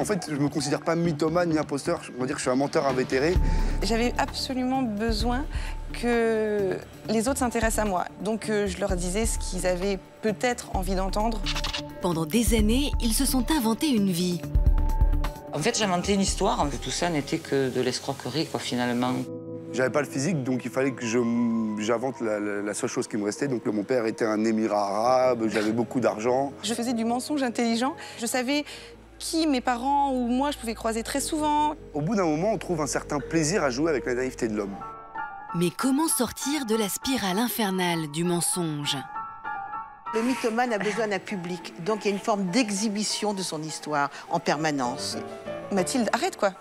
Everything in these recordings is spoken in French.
fait, je me considère pas mythomane ni imposteur. On va dire que je suis un menteur invétéré. J'avais absolument besoin que les autres s'intéressent à moi. Donc je leur disais ce qu'ils avaient peut-être envie d'entendre. Pendant des années, ils se sont inventés une vie. En fait, j'inventais une histoire. Tout ça n'était que de l'escroquerie, quoi, finalement. J'avais pas le physique, donc il fallait que j'invente la seule chose qui me restait. Donc mon père était un émirat arabe, j'avais beaucoup d'argent. Je faisais du mensonge intelligent. Je savais qui mes parents ou moi je pouvais croiser très souvent. Au bout d'un moment, on trouve un certain plaisir à jouer avec la naïveté de l'homme. Mais comment sortir de la spirale infernale du mensonge? Le mythomane a besoin d'un public, donc il y a une forme d'exhibition de son histoire en permanence. Mathilde, arrête quoi.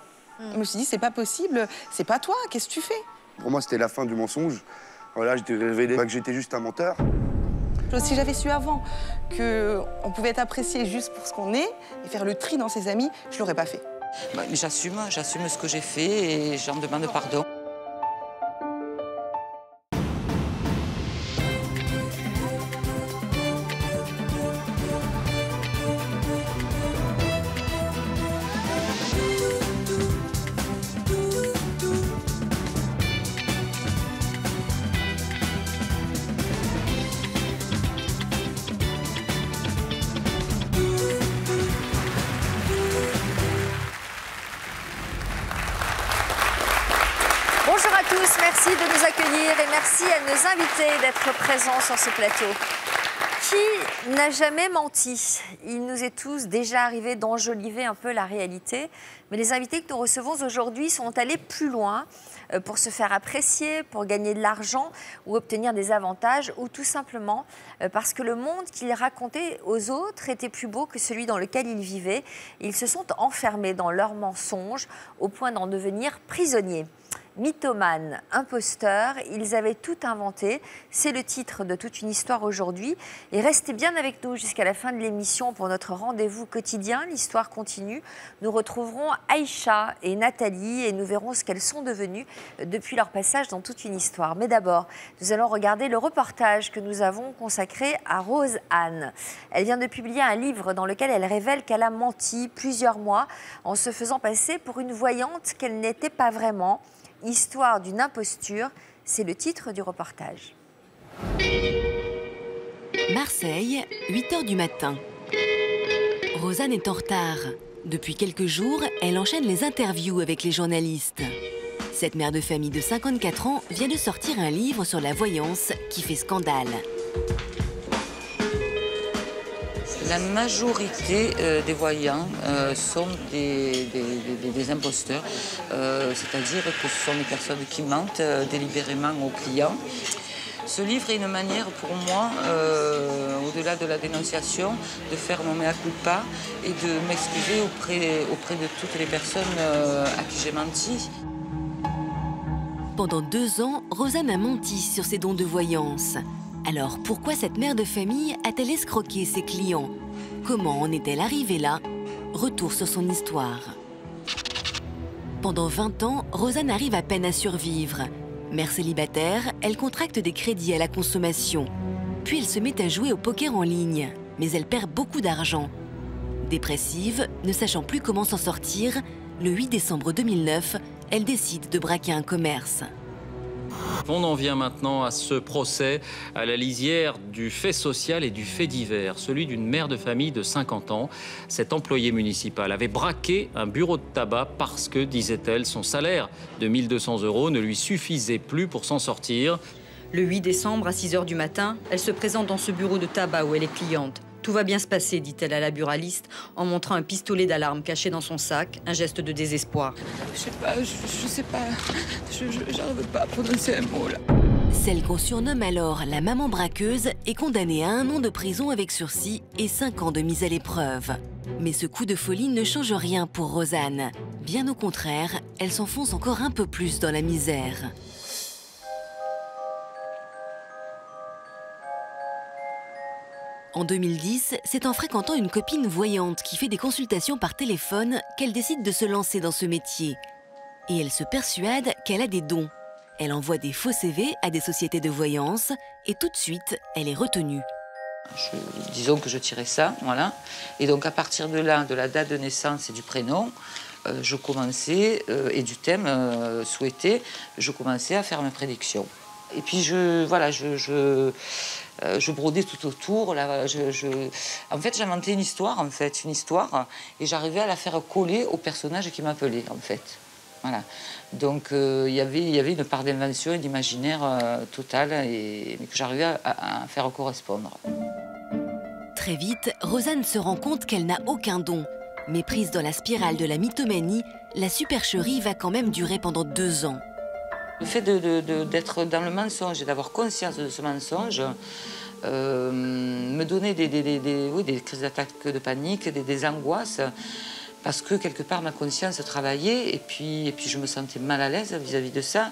Je me suis dit, c'est pas possible, c'est pas toi, qu'est-ce que tu fais? Pour moi, c'était la fin du mensonge. Voilà, j'étais révélé que j'étais juste un menteur. Si j'avais su avant qu'on pouvait être apprécié juste pour ce qu'on est et faire le tri dans ses amis, je l'aurais pas fait. Bah, j'assume ce que j'ai fait et j'en demande pardon. Bonjour à tous, merci de nous accueillir et merci à nos invités d'être présents sur ce plateau. Qui n'a jamais menti? Il nous est tous déjà arrivé d'enjoliver un peu la réalité, mais les invités que nous recevons aujourd'hui sont allés plus loin pour se faire apprécier, pour gagner de l'argent ou obtenir des avantages, ou tout simplement parce que le monde qu'ils racontaient aux autres était plus beau que celui dans lequel ils vivaient. Ils se sont enfermés dans leurs mensonges au point d'en devenir prisonniers. Mythomanes, imposteurs, ils avaient tout inventé. C'est le titre de toute une histoire aujourd'hui. Et restez bien avec nous jusqu'à la fin de l'émission pour notre rendez-vous quotidien. L'histoire continue. Nous retrouverons Aïcha et Nathalie et nous verrons ce qu'elles sont devenues depuis leur passage dans toute une histoire. Mais d'abord, nous allons regarder le reportage que nous avons consacré à Rose-Anne. Elle vient de publier un livre dans lequel elle révèle qu'elle a menti plusieurs mois en se faisant passer pour une voyante qu'elle n'était pas vraiment. Histoire d'une imposture, c'est le titre du reportage. Marseille, 8 h du matin. Rose-Anne est en retard. Depuis quelques jours, elle enchaîne les interviews avec les journalistes. Cette mère de famille de 54 ans vient de sortir un livre sur la voyance qui fait scandale. La majorité des voyants sont des imposteurs, c'est-à-dire que ce sont des personnes qui mentent délibérément aux clients. Ce livre est une manière pour moi, au-delà de la dénonciation, de faire mon mea culpa et de m'excuser auprès de toutes les personnes à qui j'ai menti. Pendant 2 ans, Rose-Anne a menti sur ses dons de voyance. Alors pourquoi cette mère de famille a-t-elle escroqué ses clients? Comment en est-elle arrivée là? Retour sur son histoire. Pendant 20 ans, Rose-Anne arrive à peine à survivre. Mère célibataire, elle contracte des crédits à la consommation. Puis elle se met à jouer au poker en ligne. Mais elle perd beaucoup d'argent. Dépressive, ne sachant plus comment s'en sortir, le 8 décembre 2009, elle décide de braquer un commerce. On en vient maintenant à ce procès à la lisière du fait social et du fait divers, celui d'une mère de famille de 50 ans. Cet employé municipal avait braqué un bureau de tabac parce que, disait-elle, son salaire de 1 200 € ne lui suffisait plus pour s'en sortir. Le 8 décembre, à 6 h du matin, elle se présente dans ce bureau de tabac où elle est cliente. Tout va bien se passer, dit-elle à la buraliste, en montrant un pistolet d'alarme caché dans son sac, un geste de désespoir. Je sais pas, j'arrive pas à prononcer un mot là. Celle qu'on surnomme alors la maman braqueuse est condamnée à 1 an de prison avec sursis et 5 ans de mise à l'épreuve. Mais ce coup de folie ne change rien pour Rose-Anne. Bien au contraire, elle s'enfonce encore un peu plus dans la misère. En 2010, c'est en fréquentant une copine voyante qui fait des consultations par téléphone qu'elle décide de se lancer dans ce métier. Et elle se persuade qu'elle a des dons. Elle envoie des faux CV à des sociétés de voyance et tout de suite, elle est retenue. Disons que je tirais ça, voilà. Et donc à partir de là, de la date de naissance et du prénom, je commençais, et du thème souhaité, je commençais à faire mes prédictions. Et puis je brodais tout autour. Là, en fait, j'inventais une histoire, et j'arrivais à la faire coller au personnage qui m'appelait, en fait. Voilà. Donc il y avait une part d'invention et d'imaginaire totale, mais que j'arrivais à faire correspondre. Très vite, Rosanne se rend compte qu'elle n'a aucun don. Mais prise dans la spirale de la mythomanie, la supercherie va quand même durer pendant 2 ans. Le fait d'être dans le mensonge et d'avoir conscience de ce mensonge me donnait des crises d'attaque de panique, des angoisses, parce que quelque part ma conscience travaillait et puis je me sentais mal à l'aise vis-à-vis de ça.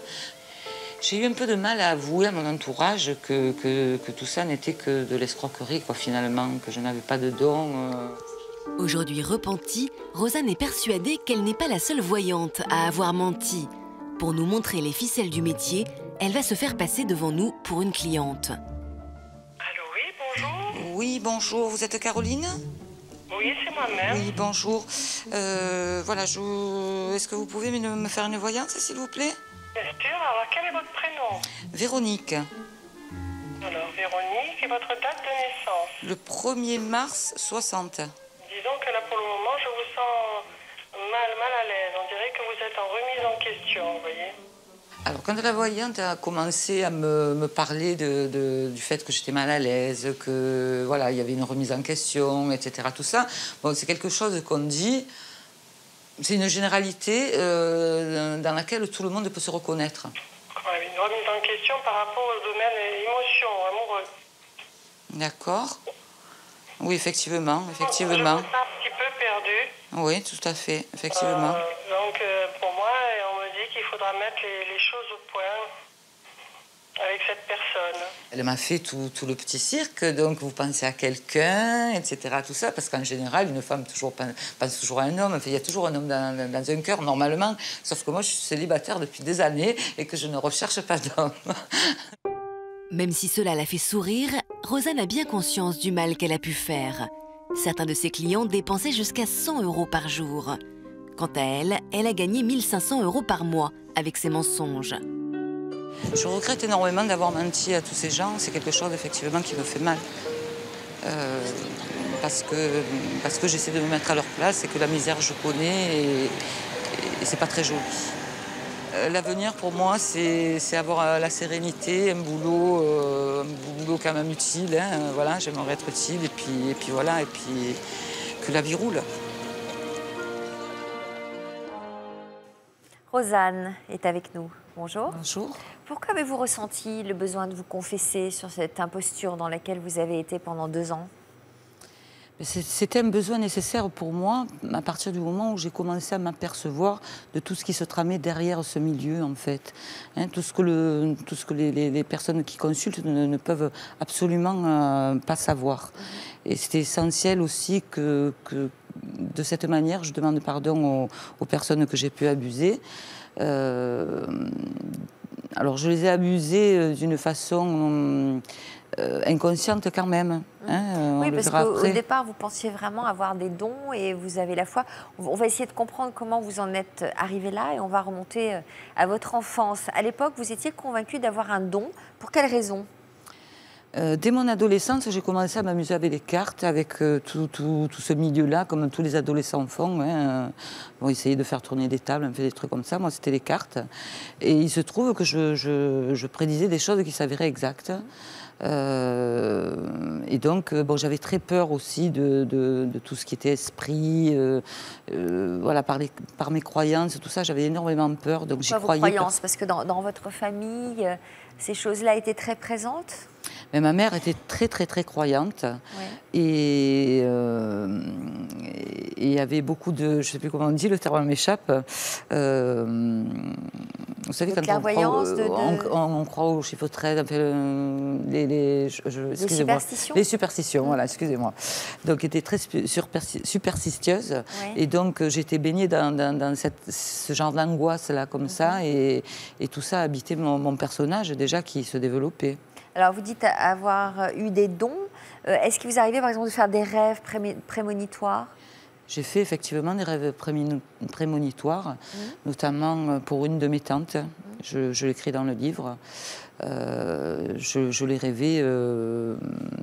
J'ai eu un peu de mal à avouer à mon entourage que tout ça n'était que de l'escroquerie, quoi, finalement, que je n'avais pas de don. Aujourd'hui repentie, Rosanne est persuadée qu'elle n'est pas la seule voyante à avoir menti. Pour nous montrer les ficelles du métier, elle va se faire passer devant nous pour une cliente. Allô, oui, bonjour. Oui, bonjour, vous êtes Caroline ? Oui, c'est moi-même. Oui, bonjour. Voilà, est-ce que vous pouvez me faire une voyance, s'il vous plaît ? Bien sûr, alors quel est votre prénom ? Véronique. Alors, Véronique, et votre date de naissance ? Le 1er mars 60. Disons que là, pour le moment, je vous sens mal à l'aise. On dirait que vous êtes en remise en question, vous voyez. Alors, quand la voyante a commencé à me parler du fait que j'étais mal à l'aise, que voilà, il y avait une remise en question, etc., tout ça, bon, c'est quelque chose qu'on dit, c'est une généralité dans laquelle tout le monde peut se reconnaître. Une remise en question par rapport au domaine émotion, amoureux. D'accord. Oui, effectivement. Je me sens un petit peu perdue. Oui, tout à fait, effectivement. Donc, pour moi, on me dit qu'il faudra mettre les choses au point avec cette personne. Elle m'a fait tout le petit cirque, donc vous pensez à quelqu'un, etc., tout ça, parce qu'en général, une femme pense toujours à un homme. Enfin, il y a toujours un homme dans un cœur, normalement, sauf que moi, je suis célibataire depuis des années et que je ne recherche pas d'homme. Même si cela la fait sourire, Rosanne a bien conscience du mal qu'elle a pu faire. Certains de ses clients dépensaient jusqu'à 100 € par jour. Quant à elle, elle a gagné 1 500 € par mois avec ses mensonges. Je regrette énormément d'avoir menti à tous ces gens. C'est quelque chose, effectivement, qui me fait mal. Parce que j'essaie de me mettre à leur place et que la misère, je connais et c'est pas très joli. L'avenir, pour moi, c'est avoir la sérénité, un boulot quand même utile. Hein, voilà, j'aimerais être utile et puis voilà, et puis que la vie roule. Rosanne est avec nous. Bonjour. Bonjour. Pourquoi avez-vous ressenti le besoin de vous confesser sur cette imposture dans laquelle vous avez été pendant 2 ans ? C'était un besoin nécessaire pour moi à partir du moment où j'ai commencé à m'apercevoir de tout ce qui se tramait derrière ce milieu, en fait. Hein, tout ce que les personnes qui consultent ne peuvent absolument pas savoir. Et c'était essentiel aussi que de cette manière, je demande pardon aux personnes que j'ai pu abuser. Alors, je les ai abusées d'une façon inconsciente quand même. Hein, oui, parce qu'au départ, vous pensiez vraiment avoir des dons et vous avez la foi. On va essayer de comprendre comment vous en êtes arrivé là et on va remonter à votre enfance. À l'époque, vous étiez convaincu d'avoir un don. Pour quelle raison ? Dès mon adolescence, j'ai commencé à m'amuser avec les cartes, avec tout ce milieu-là, comme tous les adolescents font. Hein. Bon, essayer de faire tourner des tables, on fait des trucs comme ça. Moi, c'était les cartes. Et il se trouve que je prédisais des choses qui s'avéraient exactes. Et donc, bon, j'avais très peur aussi de tout ce qui était esprit, voilà, par mes croyances, tout ça, j'avais énormément peur. Donc j'y croyais. Vos croyances, parce que dans votre famille, ces choses-là étaient très présentes ? Mais ma mère était très, très, très croyante. Ouais. Et il y avait beaucoup de... Je ne sais plus comment on dit, le terme m'échappe. Vous savez, quand on croit aux chiffres 13, enfin, les superstitions. Les superstitions, voilà, excusez-moi. Donc, elle était très superstitieuse. Ouais. Et donc, j'étais baignée dans ce genre d'angoisse-là, comme ça. Et tout ça habitait mon personnage, déjà, qui se développait. Alors, vous dites avoir eu des dons. Est-ce qu'il vous arrivait, par exemple, de faire des rêves prémonitoires? J'ai fait effectivement des rêves prémonitoires, notamment pour une de mes tantes. Je l'écris dans le livre. Je l'ai rêvé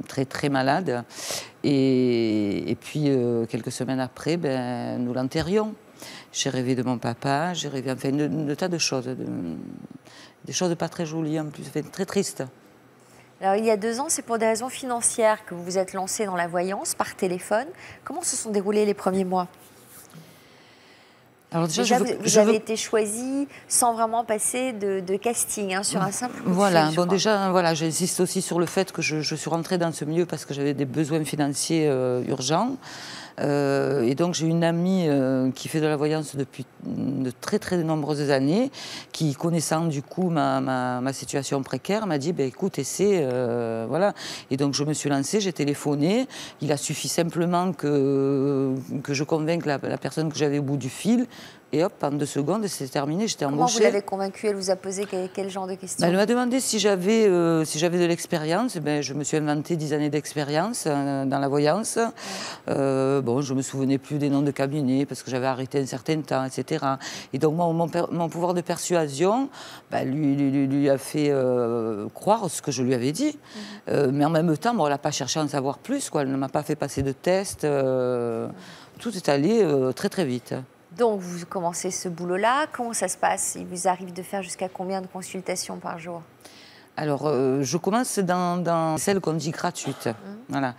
très très malade. Et puis, quelques semaines après, nous l'enterrions. J'ai rêvé de mon papa, j'ai rêvé enfin, de tas de choses. Des choses pas très jolies en plus, enfin, très tristes. Alors, il y a 2 ans, c'est pour des raisons financières que vous vous êtes lancé dans la voyance par téléphone. Comment se sont déroulés les premiers mois? Alors déjà, vous avez été choisi sans vraiment passer de casting, hein, sur un simple coup de Voilà, fil, bon déjà, voilà, j'insiste aussi sur le fait que je suis rentrée dans ce milieu parce que j'avais des besoins financiers urgents. Et donc j'ai une amie qui fait de la voyance depuis de très très nombreuses années, qui connaissant du coup ma situation précaire, m'a dit écoute, essaie, voilà. Et donc je me suis lancée, j'ai téléphoné, il a suffi simplement que je convainque la personne que j'avais au bout du fil. Et hop, en 2 secondes, c'est terminé, j'étais embauchée. Comment vous l'avez convaincue? Elle vous a posé quel genre de questions? Elle m'a demandé si j'avais de l'expérience. Je me suis inventé 10 années d'expérience dans la voyance. Bon, je ne me souvenais plus des noms de cabinets parce que j'avais arrêté un certain temps, etc. Et donc, moi, mon pouvoir de persuasion lui a fait croire ce que je lui avais dit. Mais en même temps, elle n'a pas cherché à en savoir plus, quoi. Elle ne m'a pas fait passer de tests. Tout est allé très, très vite. Donc, vous commencez ce boulot-là. Comment ça se passe? Il vous arrive de faire jusqu'à combien de consultations par jour? Alors, je commence dans celles qu'on dit gratuites. Voilà.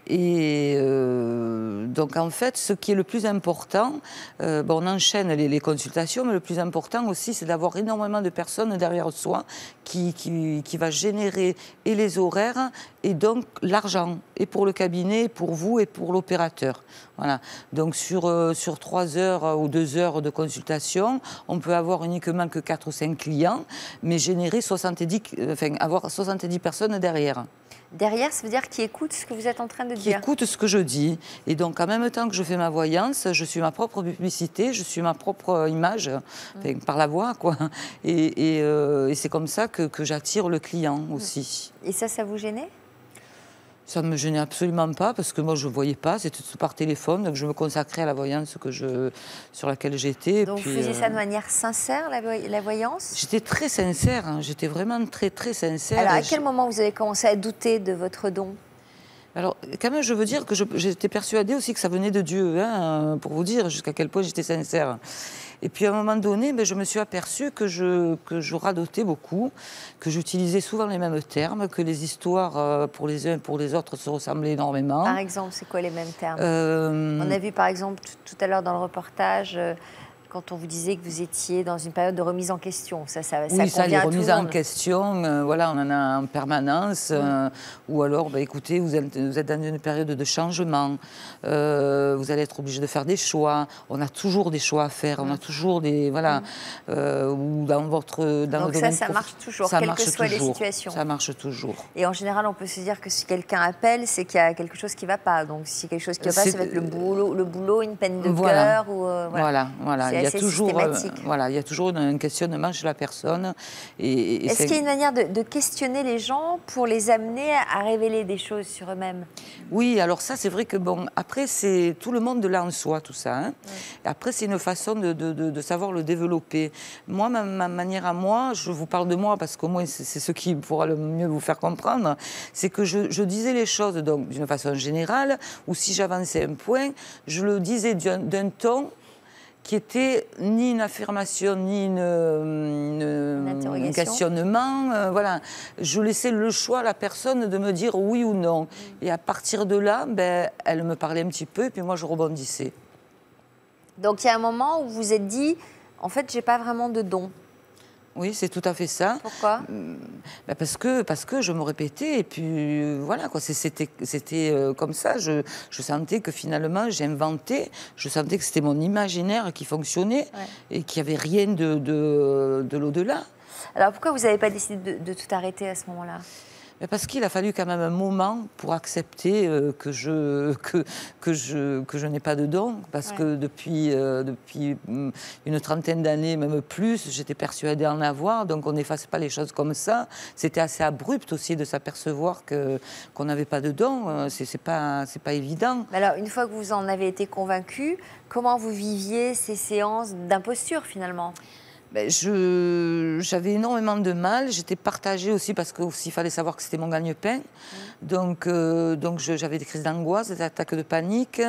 Et donc, en fait, ce qui est le plus important, on enchaîne les consultations, mais le plus important aussi, c'est d'avoir énormément de personnes derrière soi qui va générer et les horaires et donc l'argent, et pour le cabinet, et pour vous, et pour l'opérateur. Voilà. Donc, sur 3 heures ou 2 heures de consultation, on peut avoir uniquement que 4 ou 5 clients, mais générer avoir 70 personnes derrière. Derrière, ça veut dire qui écoute ce que vous êtes en train de dire. Qui écoute ce que je dis. Et donc, en même temps que je fais ma voyance, je suis ma propre publicité, je suis ma propre image, par la voix, quoi. Et c'est comme ça que j'attire le client aussi. Et ça vous gênait? Ça ne me gênait absolument pas, parce que moi, je ne voyais pas, c'était tout par téléphone, donc je me consacrais à la voyance sur laquelle j'étais. Donc, vous faisiez ça de manière sincère, la voyance? J'étais très sincère, hein, j'étais vraiment très, très sincère. Alors, à quel moment vous avez commencé à douter de votre don? Alors, quand même, je veux dire que j'étais persuadée aussi que ça venait de Dieu, hein, pour vous dire jusqu'à quel point j'étais sincère. Et puis, à un moment donné, je me suis aperçue que je radotais beaucoup, que j'utilisais souvent les mêmes termes, que les histoires pour les uns et pour les autres se ressemblaient énormément. Par exemple, c'est quoi les mêmes termes? On a vu, par exemple, tout à l'heure dans le reportage... quand on vous disait que vous étiez dans une période de remise en question. Ça oui, ça, les remises en question, voilà, on en a en permanence. Ou alors, écoutez, vous êtes dans une période de changement. Vous allez être obligé de faire des choix. On a toujours des choix à faire. On a toujours des... Voilà. Ou dans votre... Donc ça marche toujours, quelles que soient les situations. Ça marche toujours. Et en général, on peut se dire que si quelqu'un appelle, c'est qu'il y a quelque chose qui ne va pas. Donc si quelque chose qui ne va pas, ça va être le boulot, une peine de cœur. Voilà. Il y a toujours un questionnement chez la personne. Est-ce qu'il y a une manière de questionner les gens pour les amener à révéler des choses sur eux-mêmes? Oui, alors ça, c'est vrai que, après, c'est tout le monde de là en soi, tout ça. Hein. Après, c'est une façon de savoir le développer. Moi, ma manière à moi, je vous parle de moi parce qu'au moins, c'est ce qui pourra le mieux vous faire comprendre, c'est que je disais les choses d'une façon générale, ou si j'avançais un point, je le disais d'un ton qui était ni une affirmation, ni un questionnement. Voilà. Je laissais le choix à la personne de me dire oui ou non. Et à partir de là, elle me parlait un petit peu, et puis moi, je rebondissais. Donc, il y a un moment où vous vous êtes dit, en fait, j'ai pas vraiment de don. Oui, c'est tout à fait ça. Pourquoi? Parce que je me répétais, et puis voilà, quoi. C'était comme ça. Je sentais que finalement j'inventais, je sentais que c'était mon imaginaire qui fonctionnait et qu'il n'y avait rien de l'au-delà. Alors pourquoi vous n'avez pas décidé de tout arrêter à ce moment-là? Parce qu'il a fallu quand même un moment pour accepter que je n'ai pas de don. Parce que depuis une trentaine d'années, même plus, j'étais persuadée en avoir. Donc on n'efface pas les choses comme ça. C'était assez abrupt aussi de s'apercevoir qu'on n'avait pas de don. C'est pas évident. Alors, une fois que vous en avez été convaincu, comment vous viviez ces séances d'imposture finalement? J'avais énormément de mal. J'étais partagée aussi parce qu'il fallait savoir que c'était mon gagne-pain. Donc j'avais des crises d'angoisse, des attaques de panique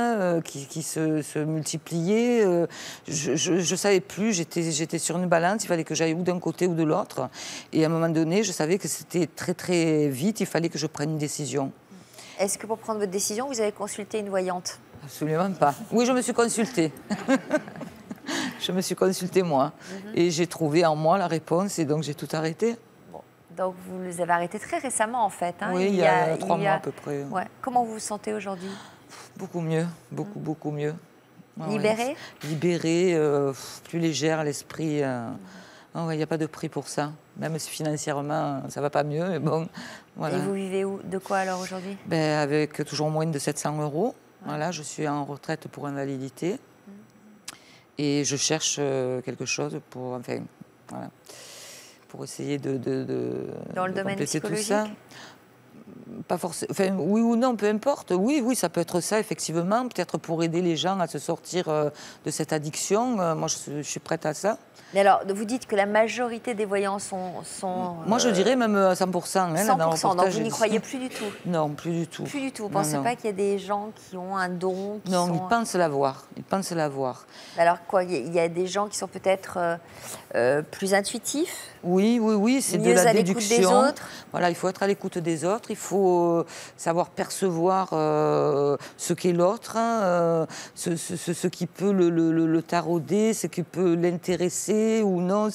qui se multipliaient. Je ne savais plus, j'étais sur une balance, il fallait que j'aille ou d'un côté ou de l'autre. Et à un moment donné, je savais que c'était très très vite, il fallait que je prenne une décision. Est-ce que pour prendre votre décision, vous avez consulté une voyante? Absolument pas. Oui, je me suis consultée. Je me suis consultée moi. Et j'ai trouvé en moi la réponse et donc j'ai tout arrêté. Bon. Donc vous les avez arrêtés très récemment en fait. Hein. Oui, il y a 3 mois à peu près. Ouais. Comment vous vous sentez aujourd'hui? Beaucoup mieux, beaucoup mieux. Libérée? Libérée, plus légère à l'esprit. Il n'y a pas de prix pour ça. Même si financièrement, ça ne va pas mieux, mais bon. Voilà. Et vous vivez où? De quoi alors aujourd'hui? Avec toujours moins de 700 €. Voilà, je suis en retraite pour invalidité. Et je cherche quelque chose pour essayer de dans le domaine psychologique, tout ça. Pas forcément. Enfin, oui ou non, peu importe. Oui, ça peut être ça, effectivement. Peut-être pour aider les gens à se sortir de cette addiction. Moi, je suis prête à ça. Mais alors, vous dites que la majorité des voyants sont moi, je dirais même à 100%. Hein, 100%, donc vous n'y croyez plus du tout? Non, plus du tout. Plus du tout. Vous ne pensez pas qu'il y a des gens qui ont un don Non, ils pensent l'avoir. Ils pensent l'avoir. Alors quoi, il y a des gens qui sont peut-être plus intuitifs? Oui, c'est de la déduction. Des autres. Voilà, il faut être à l'écoute des autres. Il faut savoir percevoir ce qu'est l'autre, hein, ce qui peut le tarauder, ce qui peut l'intéresser ou non.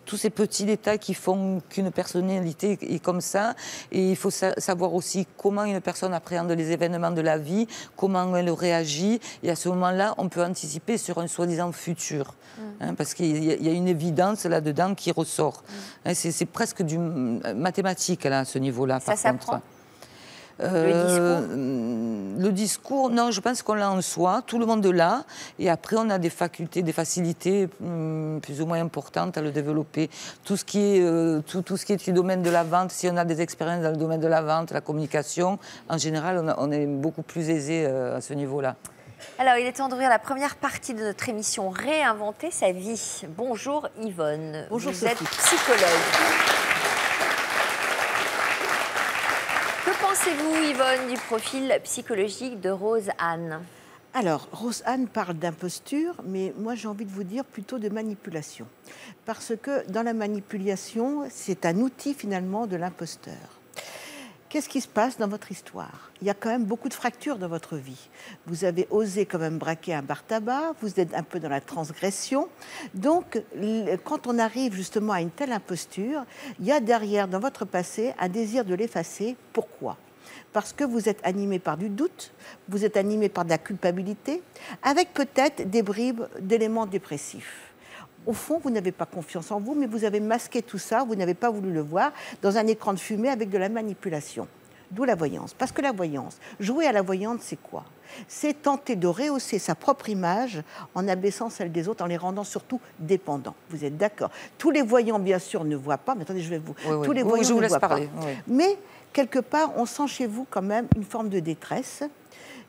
Tous ces petits détails qui font qu'une personnalité est comme ça. Et il faut savoir aussi comment une personne appréhende les événements de la vie, comment elle réagit. Et à ce moment-là, on peut anticiper sur un soi-disant futur. Hein, parce qu'il y a une évidence là-dedans qui ressort. Hein, c'est presque du mathématique là, à ce niveau-là. Ça s'apprend? Le discours, non, je pense qu'on l'a en soi, tout le monde l'a, et après on a des facultés, des facilités plus ou moins importantes à le développer. Tout ce qui est du domaine de la vente, si on a des expériences dans le domaine de la vente, la communication, en général, on est beaucoup plus aisé à ce niveau-là. Alors, il est temps d'ouvrir la première partie de notre émission Réinventer sa vie. Bonjour Yvonne. Bonjour vous Sophie. êtes psychologue. Que pensez-vous, Yvonne, du profil psychologique de Rose-Anne? Alors, Rose-Anne parle d'imposture, mais moi j'ai envie de vous dire plutôt de manipulation. Parce que dans la manipulation, c'est un outil finalement de l'imposteur. Qu'est-ce qui se passe dans votre histoire? Il y a quand même beaucoup de fractures dans votre vie. Vous avez osé quand même braquer un bar tabac, vous êtes un peu dans la transgression. Donc, quand on arrive justement à une telle imposture, il y a derrière, dans votre passé, un désir de l'effacer. Pourquoi? Parce que vous êtes animé par du doute, vous êtes animé par de la culpabilité, avec peut-être des bribes d'éléments dépressifs. Au fond, vous n'avez pas confiance en vous, mais vous avez masqué tout ça, vous n'avez pas voulu le voir, dans un écran de fumée avec de la manipulation. D'où la voyance. Parce que la voyance, jouer à la voyante, c'est quoi? C'est tenter de rehausser sa propre image en abaissant celle des autres, en les rendant surtout dépendants. Vous êtes d'accord? Tous les voyants, bien sûr, ne voient pas, mais attendez, je vais vous... Oui, tous les voyants je vous ne laisse voient parler. pas. Oui. Mais, quelque part, on sent chez vous quand même une forme de détresse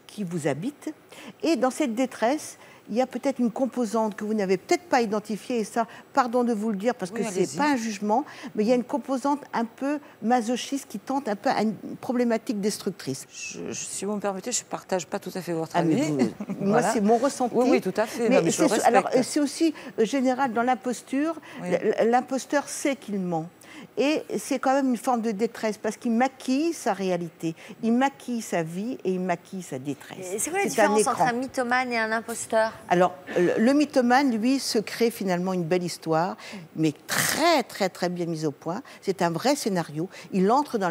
qui vous habite. Et dans cette détresse, il y a peut-être une composante que vous n'avez peut-être pas identifiée, et ça, pardon de vous le dire, parce que ce n'est pas un jugement, mais il y a une composante un peu masochiste qui tente un peu à une problématique destructrice. Si vous me permettez, je ne partage pas tout à fait votre avis. Moi, c'est mon ressenti. Oui, tout à fait. Mais je le respecte. alors, c'est aussi général dans l'imposture. Oui. L'imposteur sait qu'il ment. Et c'est quand même une forme de détresse parce qu'il maquille sa réalité, il maquille sa vie et il maquille sa détresse. C'est quoi la différence entre un mythomane et un imposteur? Alors, le mythomane, lui, se crée finalement une belle histoire, mais très, très, très bien mise au point. C'est un vrai scénario. Il entre dans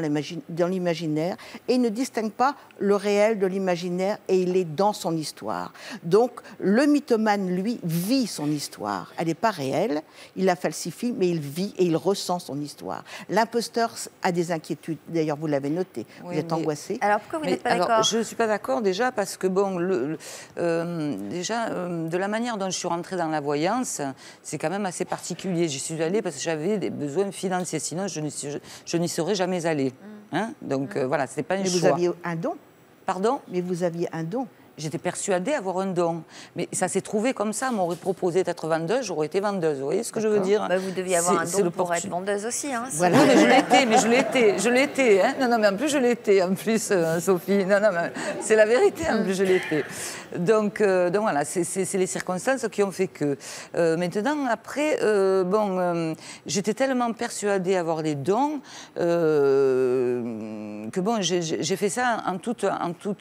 l'imaginaire et il ne distingue pas le réel de l'imaginaire et il est dans son histoire. Donc, le mythomane, lui, vit son histoire. Elle n'est pas réelle, il la falsifie, mais il vit et il ressent son histoire. voir. L'imposteur a des inquiétudes. D'ailleurs, vous l'avez noté. Oui, vous êtes angoissée. Alors pourquoi vous n'êtes pas d'accord? Je ne suis pas d'accord déjà parce que, bon, de la manière dont je suis rentrée dans la voyance, c'est quand même assez particulier. J'y suis allée parce que j'avais des besoins financiers. Sinon, je n'y serais jamais allée. Hein, donc voilà, ce n'est pas un choix. Mais vous aviez un don. Pardon? Mais vous aviez un don. J'étais persuadée avoir un don. Mais ça s'est trouvé comme ça. On m'aurait proposé d'être vendeuse, j'aurais été vendeuse. Vous voyez ce que je veux dire? Bah, vous deviez avoir un don pour être vendeuse aussi. Hein, voilà. Oui, mais je l'ai été. Hein. Non, mais en plus, je l'ai été. En plus, Sophie. Non, mais c'est la vérité. En plus, je l'ai été. Donc voilà, c'est les circonstances qui ont fait que. Maintenant, après, j'étais tellement persuadée avoir les dons que bon, j'ai fait ça en toute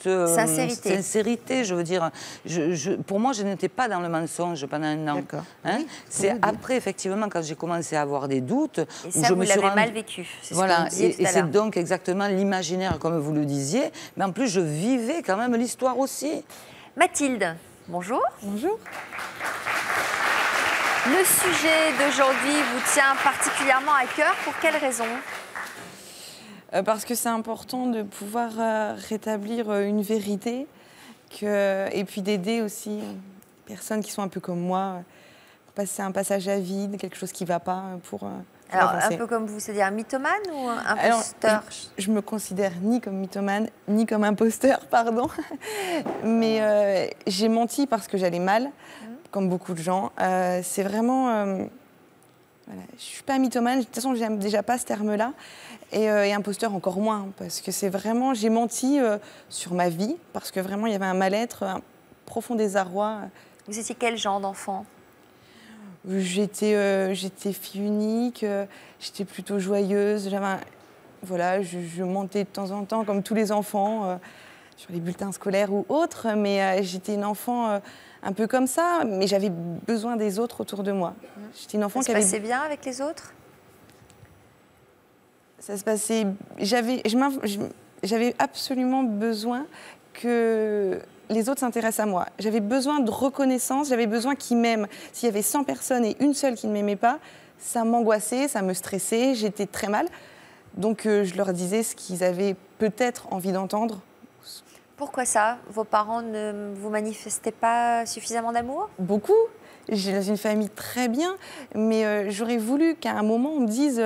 sincérité. Je veux dire, pour moi, je n'étais pas dans le mensonge pendant un an. Hein, oui, c'est après, effectivement, quand j'ai commencé à avoir des doutes. Et ça, vous l'avez mal vécu. Voilà, et c'est donc exactement l'imaginaire, comme vous le disiez. Mais en plus, je vivais quand même l'histoire aussi. Mathilde, bonjour. Bonjour. Le sujet d'aujourd'hui vous tient particulièrement à cœur. Pour quelle raison? Parce que c'est important de pouvoir rétablir une vérité. Et puis d'aider aussi les personnes qui sont un peu comme moi, passer un passage à vide, quelque chose qui ne va pas pour alors, avancer. Un peu comme vous, c'est-à-dire un mythomane ou un imposteur? Je me considère ni comme mythomane, ni comme imposteur, pardon. Mais j'ai menti parce que j'allais mal, comme beaucoup de gens. C'est vraiment... voilà. Je ne suis pas mythomane, de toute façon, je n'aime déjà pas ce terme-là. Et imposteur encore moins, parce que c'est vraiment, j'ai menti sur ma vie, parce que vraiment il y avait un mal-être, un profond désarroi. Vous étiez quel genre d'enfant? J'étais fille unique, j'étais plutôt joyeuse, voilà, je mentais de temps en temps, comme tous les enfants, sur les bulletins scolaires ou autres, mais j'étais une enfant un peu comme ça, mais j'avais besoin des autres autour de moi. J'étais une enfant qui passait bien avec les autres? Ça se passait... J'avais absolument besoin que les autres s'intéressent à moi. J'avais besoin de reconnaissance, j'avais besoin qu'ils m'aiment. S'il y avait 100 personnes et une seule qui ne m'aimait pas, ça m'angoissait, ça me stressait, j'étais très mal. Donc je leur disais ce qu'ils avaient peut-être envie d'entendre. Pourquoi ça? Vos parents ne vous manifestaient pas suffisamment d'amour? Beaucoup. J'ai dans une famille très bien, mais j'aurais voulu qu'à un moment on me dise...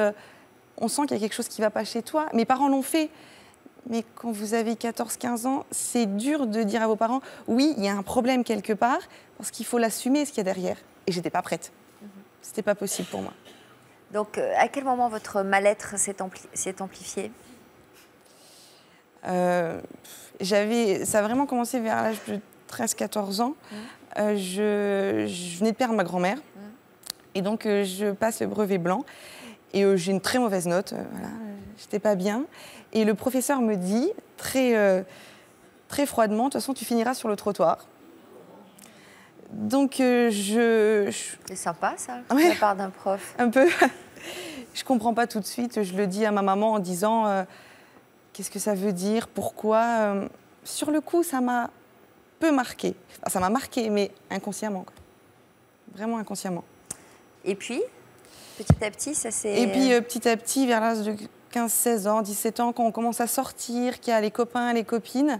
on sent qu'il y a quelque chose qui ne va pas chez toi. Mes parents l'ont fait. Mais quand vous avez 14-15 ans, c'est dur de dire à vos parents « oui, il y a un problème quelque part », parce qu'il faut l'assumer, ce qu'il y a derrière. Et je n'étais pas prête. Ce n'était pas possible pour moi. Donc, à quel moment votre mal-être s'est amplifié? Ça a vraiment commencé vers l'âge de 13-14 ans. Je venais de perdre ma grand-mère. Et donc, je passe le brevet blanc. Et j'ai une très mauvaise note, voilà, j'étais pas bien. Et le professeur me dit, très froidement, de toute façon, tu finiras sur le trottoir. Donc, C'est sympa, ça, ouais, de la part d'un prof. Un peu. Je comprends pas tout de suite. Je le dis à ma maman en disant, qu'est-ce que ça veut dire, pourquoi. Sur le coup, ça m'a peu marqué. Enfin, ça m'a marqué, mais inconsciemment, quoi. Vraiment inconsciemment. Et puis petit à petit, ça s'est... Et puis, petit à petit, vers l'âge de 15-16 ans, 17 ans, quand on commence à sortir, qu'il y a les copains, les copines,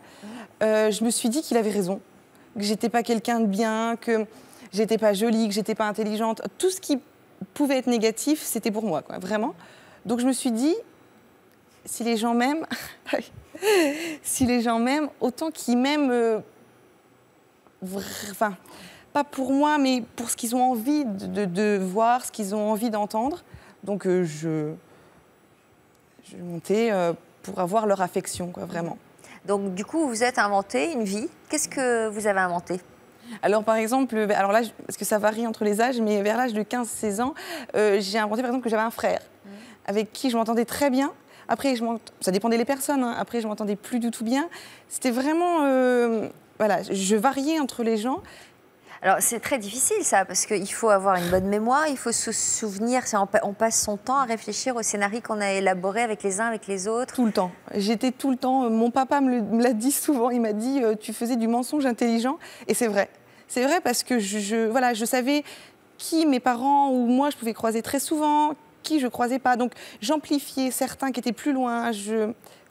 je me suis dit qu'il avait raison, que j'étais pas quelqu'un de bien, que j'étais pas jolie, que j'étais pas intelligente. Tout ce qui pouvait être négatif, c'était pour moi, quoi, vraiment. Donc, je me suis dit, si les gens m'aiment, autant qu'ils m'aiment... Enfin... pas pour moi, mais pour ce qu'ils ont envie de voir, ce qu'ils ont envie d'entendre. Donc je montais pour avoir leur affection, quoi, vraiment. Donc du coup, vous êtes inventé une vie. Qu'est-ce que vous avez inventé? Alors par exemple, alors là, parce que ça varie entre les âges, mais vers l'âge de 15-16 ans, j'ai inventé par exemple que j'avais un frère avec qui je m'entendais très bien. Après, ça dépendait des personnes, hein. Après, je m'entendais plus du tout bien. C'était vraiment... voilà, je variais entre les gens. Alors, c'est très difficile, ça, parce qu'il faut avoir une bonne mémoire, il faut se souvenir, on passe son temps à réfléchir au scénario qu'on a élaboré avec les uns, avec les autres. Tout le temps. J'étais tout le temps... Mon papa me l'a dit souvent, il m'a dit « tu faisais du mensonge intelligent ». Et c'est vrai. C'est vrai parce que voilà, je savais qui mes parents ou moi je pouvais croiser très souvent, qui je croisais pas. Donc j'amplifiais certains qui étaient plus loin.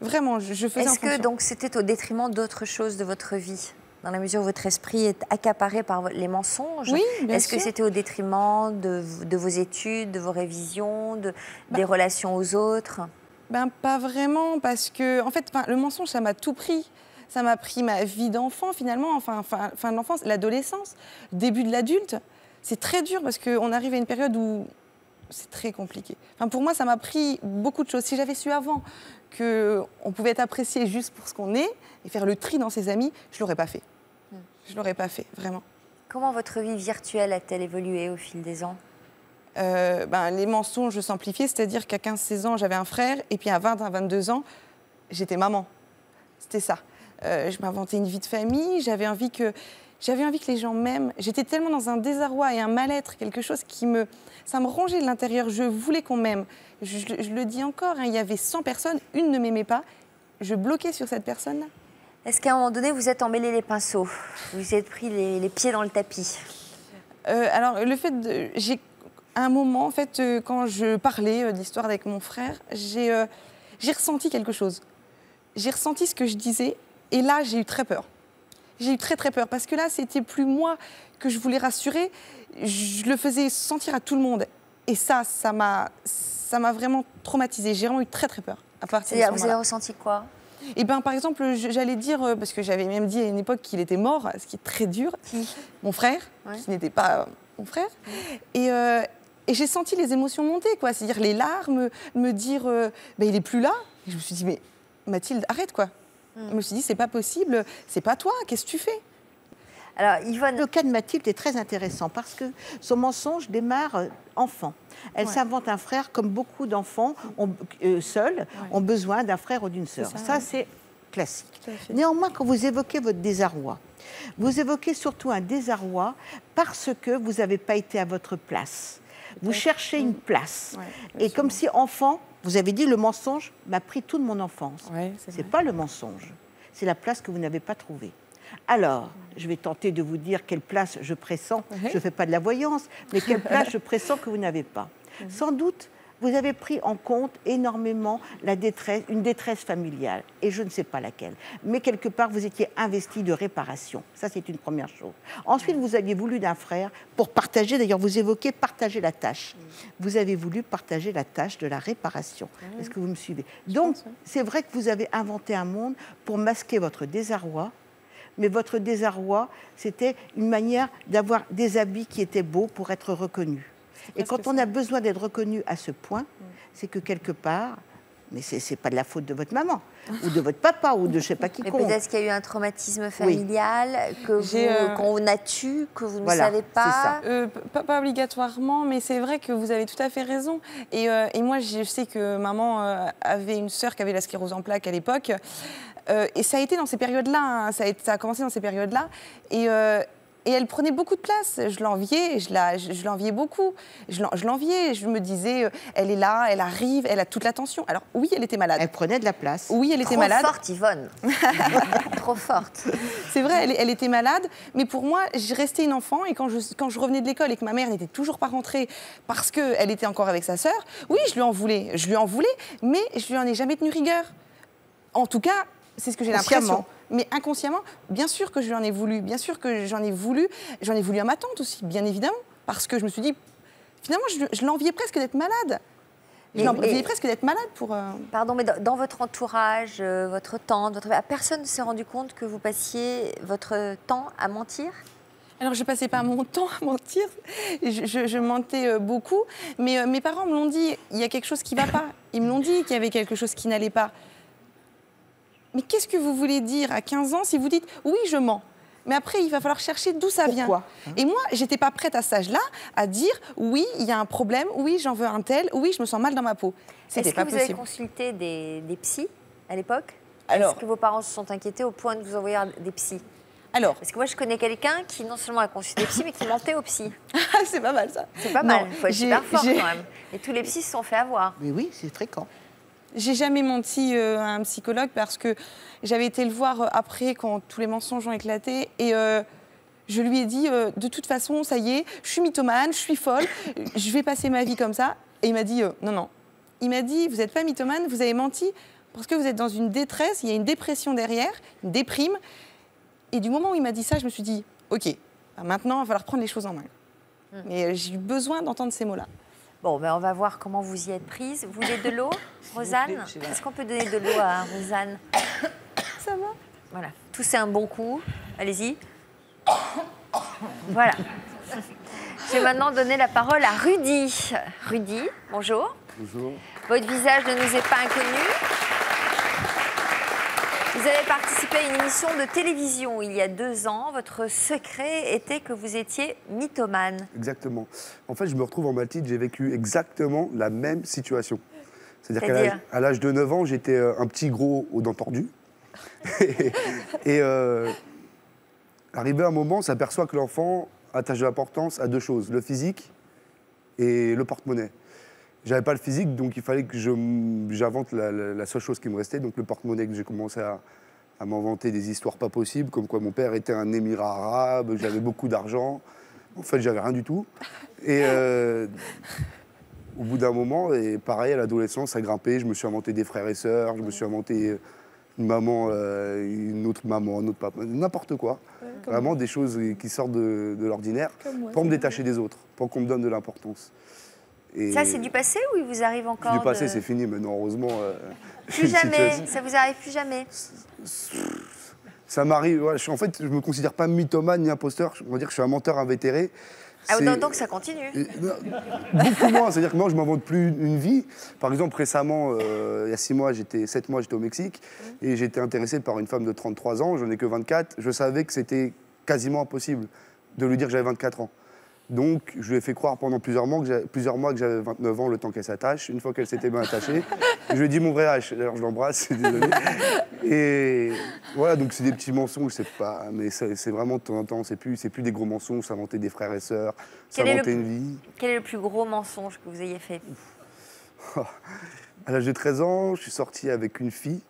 Vraiment, je faisais en Est-ce que fonction. donc c'était au détriment d'autres choses de votre vie, dans la mesure où votre esprit est accaparé par les mensonges? Oui, bien Est-ce que sûr. c'était au détriment de vos études, de vos révisions, des relations aux autres? Ben, pas vraiment, parce que, en fait, le mensonge, ça m'a tout pris. Ça m'a pris ma vie d'enfant, finalement, fin de l'enfance, l'adolescence, début de l'adulte. C'est très dur, parce qu'on arrive à une période où c'est très compliqué. Enfin, pour moi, ça m'a pris beaucoup de choses. Si j'avais su avant qu'on pouvait être apprécié juste pour ce qu'on est, et faire le tri dans ses amis, je ne l'aurais pas fait. Je ne l'aurais pas fait, vraiment. Comment votre vie virtuelle a-t-elle évolué au fil des ans? Les mensonges s'amplifiaient, c'est-à-dire qu'à 15-16 ans, j'avais un frère, et puis à 20 à 22 ans, j'étais maman. C'était ça. Je m'inventais une vie de famille, j'avais envie que les gens m'aiment. J'étais tellement dans un désarroi et un mal-être, quelque chose ça me rongeait de l'intérieur. Je voulais qu'on m'aime. Je le dis encore, hein, il y avait 100 personnes, une ne m'aimait pas. Je bloquais sur cette personne-là. Est-ce qu'à un moment donné, vous êtes emmêlé les pinceaux? Vous vous êtes pris les pieds dans le tapis? Alors, à un moment, en fait, quand je parlais de l'histoire avec mon frère, j'ai ressenti quelque chose. J'ai ressenti ce que je disais, et là, j'ai eu très peur. J'ai eu très, très peur, parce que là, c'était plus moi que je voulais rassurer. Je le faisais sentir à tout le monde. Et ça m'a vraiment traumatisée. J'ai vraiment eu très, très peur. C'est-à-dire, vous avez ressenti quoi? Eh bien, par exemple, j'allais dire, parce que j'avais même dit à une époque qu'il était mort, ce qui est très dur, mon frère, qui n'était pas mon frère. Et j'ai senti les émotions monter, quoi. C'est-à-dire les larmes, me dire, il est plus là. Et je me suis dit, mais Mathilde, arrête, quoi. Je me suis dit, c'est pas possible, c'est pas toi, qu'est-ce que tu fais? Alors, Yvonne, le cas de Mathilde est très intéressant parce que son mensonge démarre enfant. Elle s'invente un frère comme beaucoup d'enfants seuls ont besoin d'un frère ou d'une sœur. Ça, c'est classique. Néanmoins, quand vous évoquez votre désarroi, vous évoquez surtout un désarroi parce que vous n'avez pas été à votre place. Vous cherchez une place. Et comme si enfant, vous avez dit le mensonge m'a pris toute mon enfance. C'est pas le mensonge, c'est la place que vous n'avez pas trouvée. Alors, je vais tenter de vous dire quelle place je pressens. Je ne fais pas de la voyance, mais quelle place je pressens que vous n'avez pas. Sans doute, vous avez pris en compte énormément une détresse familiale, et je ne sais pas laquelle. Mais quelque part, vous étiez investi de réparation. Ça, c'est une première chose. Ensuite, vous aviez voulu d'un frère pour partager, d'ailleurs, vous évoquez partager la tâche. Vous avez voulu partager la tâche de la réparation. Est-ce que vous me suivez? Donc, c'est vrai que vous avez inventé un monde pour masquer votre désarroi, mais votre désarroi, c'était une manière d'avoir des habits qui étaient beaux pour être reconnus. Et quand on a besoin d'être reconnu à ce point, c'est que quelque part, mais ce n'est pas de la faute de votre maman, ou de votre papa, ou de je ne sais pas qui. Mais peut-être qu'il y a eu un traumatisme familial, qu'on a tué, que vous ne savez pas. Pas obligatoirement, mais c'est vrai que vous avez tout à fait raison. Et moi, je sais que maman avait une sœur qui avait la sclérose en plaques à l'époque. Et ça a été dans ces périodes-là, hein, ça a commencé dans ces périodes-là. Et elle prenait beaucoup de place. Je l'enviais, je l'enviais beaucoup. Je l'enviais, je me disais, elle est là, elle arrive, elle a toute l'attention. Alors oui, elle était malade. Elle prenait de la place. Oui, elle était malade. Trop forte, Yvonne. Trop forte. C'est vrai, elle était malade. Mais pour moi, je restais une enfant. Et quand je revenais de l'école et que ma mère n'était toujours pas rentrée parce qu'elle était encore avec sa sœur, oui, je lui en voulais. Je lui en voulais, mais je lui en ai jamais tenu rigueur. En tout cas, c'est ce que j'ai l'impression. Mais inconsciemment, bien sûr que je lui en ai voulu. Bien sûr que j'en ai voulu. J'en ai voulu à ma tante aussi, bien évidemment. Parce que je me suis dit, finalement, je l'enviais presque d'être malade. Je l'enviais presque d'être malade pour... Pardon, mais dans votre entourage, votre tante, personne ne s'est rendu compte que vous passiez votre temps à mentir? Alors, je ne passais pas mon temps à mentir. Je mentais beaucoup. Mais mes parents me l'ont dit, il y a quelque chose qui ne va pas. Ils me l'ont dit qu'il y avait quelque chose qui n'allait pas. Mais qu'est-ce que vous voulez dire à 15 ans si vous dites « oui, je mens ». Mais après, il va falloir chercher d'où ça vient. Et moi, je n'étais pas prête à cet âge-là à dire « oui, il y a un problème, oui, j'en veux un tel, oui, je me sens mal dans ma peau ». Est-ce que vous avez consulté des psys à l'époque? Est-ce que vos parents se sont inquiétés au point de vous envoyer des psys? Alors, parce que moi, je connais quelqu'un qui non seulement a consulté des psys, mais qui mentait aux psys. C'est pas mal, ça. C'est pas mal, il faut être super fort quand même. Et tous les psys se sont fait avoir. Mais oui, c'est fréquent. J'ai jamais menti à un psychologue parce que j'avais été le voir après quand tous les mensonges ont éclaté et je lui ai dit de toute façon, ça y est, je suis mythomane, je suis folle, je vais passer ma vie comme ça. Et il m'a dit non, non. Il m'a dit, vous n'êtes pas mythomane, vous avez menti parce que vous êtes dans une détresse, il y a une dépression derrière, une déprime. Et du moment où il m'a dit ça, je me suis dit, OK, maintenant, il va falloir prendre les choses en main. Mais j'ai eu besoin d'entendre ces mots-là. Bon, ben on va voir comment vous y êtes prise. Vous voulez de l'eau, Rosanne? Est-ce qu'on peut donner de l'eau à Rosanne? Ça va? Voilà, toussez un bon coup. Allez-y. Voilà. Je vais maintenant donner la parole à Rudy. Rudy, bonjour. Bonjour. Votre visage ne nous est pas inconnu. Vous avez participé à une émission de télévision il y a 2 ans. Votre secret était que vous étiez mythomane. Exactement. En fait, je me retrouve en Mathilde, j'ai vécu exactement la même situation. C'est-à-dire qu'à l'âge de 9 ans, j'étais un petit gros aux dents tordues. et arrivé un moment, on s'aperçoit que l'enfant attache de l'importance à 2 choses, le physique et le porte-monnaie. J'avais pas le physique, donc il fallait que j'invente la seule chose qui me restait, donc le porte-monnaie, que j'ai commencé à m'inventer des histoires pas possibles, comme quoi mon père était un émirat arabe, j'avais beaucoup d'argent. En fait, j'avais rien du tout. Et au bout d'un moment, et pareil, à l'adolescence, ça grimpait, je me suis inventé des frères et sœurs, je me suis inventé une maman, une autre maman, un autre papa, n'importe quoi. Vraiment des choses qui sortent de l'ordinaire pour me détacher des autres, pour qu'on me donne de l'importance. Et ça, c'est du passé ou il vous arrive encore? Du passé, c'est fini, maintenant, heureusement. Plus jamais, ça vous arrive plus jamais? Ça m'arrive, ouais, en fait, je ne me considère pas mythomane ni imposteur, on va dire que je suis un menteur invétéré. Ah, donc ça continue? Beaucoup moins, c'est-à-dire que moi, je ne m'invente plus une vie. Par exemple, récemment, il y a 7 mois, j'étais au Mexique et j'étais intéressé par une femme de 33 ans, j'en ai que 24. Je savais que c'était quasiment impossible de lui dire que j'avais 24 ans. Donc, je lui ai fait croire pendant plusieurs mois que j'avais 29 ans, le temps qu'elle s'attache. Une fois qu'elle s'était bien attachée, je lui ai dit mon vrai âge. D'ailleurs, je l'embrasse, désolé. Et voilà, donc c'est des petits mensonges, c'est pas, mais c'est vraiment de temps en temps, c'est plus des gros mensonges, s'inventer des frères et sœurs, s'inventer une vie. Quel est le plus gros mensonge que vous ayez fait? À l'âge de 13 ans, je suis sorti avec une fille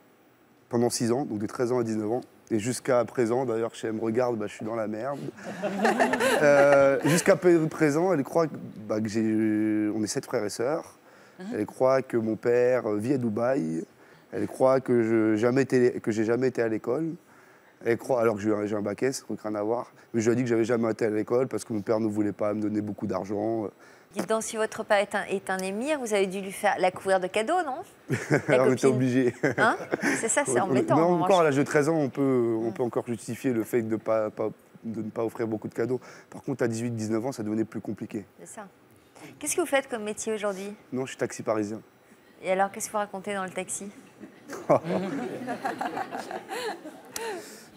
pendant 6 ans, donc de 13 ans à 19 ans. Et jusqu'à présent, d'ailleurs, si elle me regarde, je suis dans la merde. Jusqu'à présent, elle croit que on est 7 frères et sœurs. Elle croit que mon père vit à Dubaï. Elle croit que j'ai jamais été à l'école. Elle croit, alors que j'ai un bac S, rien à voir. Mais je lui ai dit que j'avais jamais été à l'école parce que mon père ne voulait pas me donner beaucoup d'argent. Dites donc, si votre père est un émir, vous avez dû lui faire la couvrir de cadeaux, non? On était obligés. Hein? C'est ça, c'est embêtant. Non, encore à l'âge de 13 ans, on peut encore justifier le fait de ne pas offrir beaucoup de cadeaux. Par contre, à 18-19 ans, ça devenait plus compliqué. C'est ça. Qu'est-ce que vous faites comme métier aujourd'hui? Non, je suis taxi parisien. Et alors, qu'est-ce que vous racontez dans le taxi?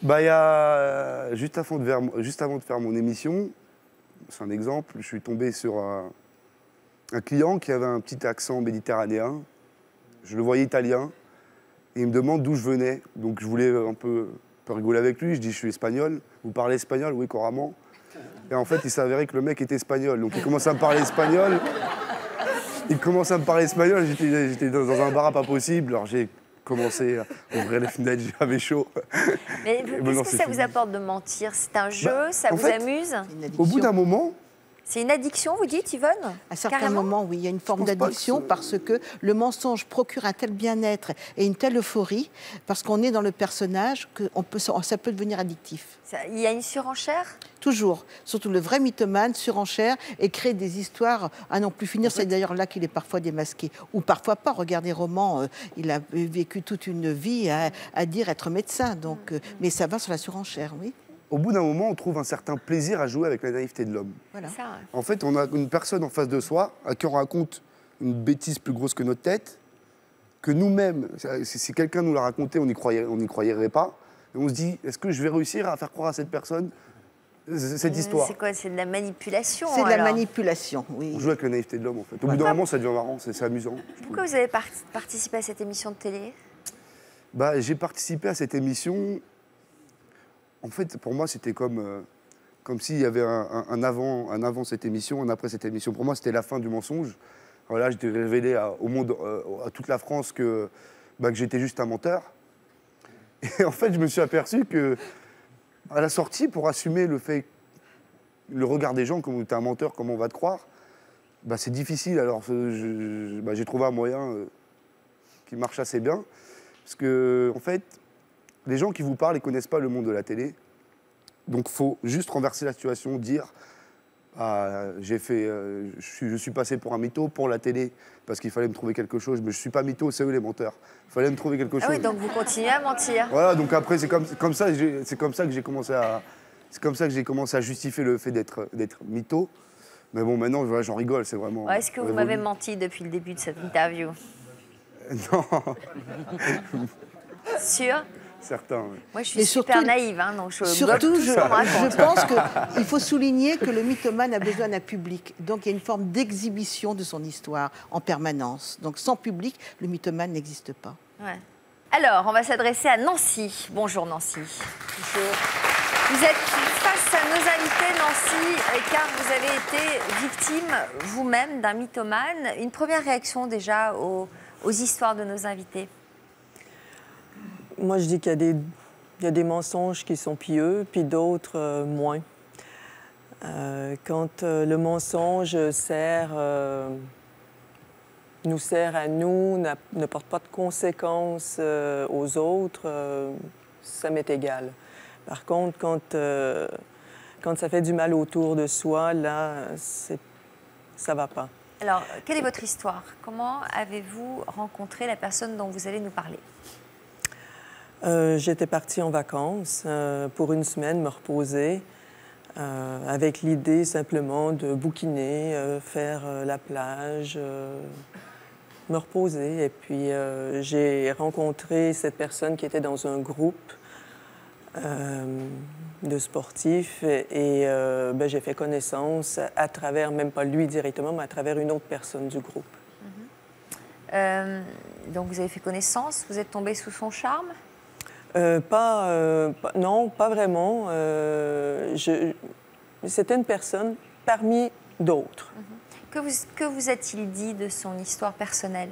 Il y a juste avant de faire mon émission, c'est un exemple, je suis tombé sur un client qui avait un petit accent méditerranéen. Je le voyais italien et il me demande d'où je venais. Donc je voulais un peu rigoler avec lui. Je dis je suis espagnol. Vous parlez espagnol? Oui, couramment. Et en fait, il s'avérait que le mec était espagnol. Donc il commençait à me parler espagnol. J'étais dans un bar pas possible. Alors j'ai commencé à ouvrir les fenêtres, j'avais chaud. Mais qu'est-ce que ça vous apporte de mentir? C'est un jeu, ça vous amuse? Au bout d'un moment... C'est une addiction, vous dites, Yvonne? À certains moments, oui, il y a une forme d'addiction parce que le mensonge procure un tel bien-être et une telle euphorie, parce qu'on est dans le personnage, que ça peut devenir addictif. Il y a une surenchère? Toujours. Surtout le vrai mythomane, surenchère et crée des histoires à non plus finir. C'est d'ailleurs là qu'il est parfois démasqué. Ou parfois pas. Regardez Roman, il a vécu toute une vie à dire être médecin. Donc, mais ça va sur la surenchère, oui. Au bout d'un moment, on trouve un certain plaisir à jouer avec la naïveté de l'homme. Voilà. En fait, on a une personne en face de soi à qui on raconte une bêtise plus grosse que notre tête, que nous-mêmes, si quelqu'un nous l'a raconté, on n'y croirait pas. Et on se dit, est-ce que je vais réussir à faire croire à cette personne cette histoire? C'est quoi? C'est de la manipulation? C'est de la manipulation, oui. On joue avec la naïveté de l'homme, en fait. Au bout d'un moment, ça devient marrant, c'est amusant. Pourquoi vous avez participé à cette émission de télé? J'ai participé à cette émission... En fait, pour moi, c'était comme s'il y avait un avant cette émission, un après cette émission. Pour moi, c'était la fin du mensonge. Voilà, j'étais révélé au monde, à toute la France que j'étais juste un menteur. Et en fait, je me suis aperçu que, à la sortie, pour assumer le regard des gens, comme tu es un menteur, comment on va te croire, c'est difficile. Alors, j'ai trouvé un moyen qui marche assez bien. Parce que, en fait, les gens qui vous parlent, ils ne connaissent pas le monde de la télé. Donc, il faut juste renverser la situation, dire je suis passé pour un mytho pour la télé parce qu'il fallait me trouver quelque chose, mais je ne suis pas mytho, c'est eux les menteurs. Il fallait me trouver quelque chose. Ah oui, donc vous continuez à mentir. Voilà, donc après, c'est comme ça que j'ai commencé à justifier le fait d'être mytho. Mais bon, maintenant, voilà, j'en rigole, c'est vraiment... Est-ce que vous m'avez menti depuis le début de cette interview? Non. Sûr? Certains, oui. Moi, je suis super naïve, hein, donc je pense qu'il faut souligner que le mythomane a besoin d'un public. Donc, il y a une forme d'exhibition de son histoire en permanence. Donc, sans public, le mythomane n'existe pas. Ouais. Alors, on va s'adresser à Nancy. Bonjour, Nancy. Bonjour. Vous êtes face à nos invités, Nancy, car vous avez été victime vous-même d'un mythomane. Une première réaction déjà aux histoires de nos invités? Moi, je dis qu'il y a des mensonges qui sont pieux, puis d'autres moins. Quand le mensonge nous sert à nous, ne porte pas de conséquences aux autres, ça m'est égal. Par contre, quand ça fait du mal autour de soi, là, ça va pas. Alors, quelle est votre histoire? Comment avez-vous rencontré la personne dont vous allez nous parler? J'étais partie en vacances pour une semaine, me reposer, avec l'idée simplement de bouquiner, faire la plage, me reposer. Et puis, j'ai rencontré cette personne qui était dans un groupe de sportifs et j'ai fait connaissance à travers, même pas lui directement, mais à travers une autre personne du groupe. Donc, vous avez fait connaissance, vous êtes tombée sous son charme? Non, pas vraiment. C'était une personne parmi d'autres. Que vous a-t-il dit de son histoire personnelle?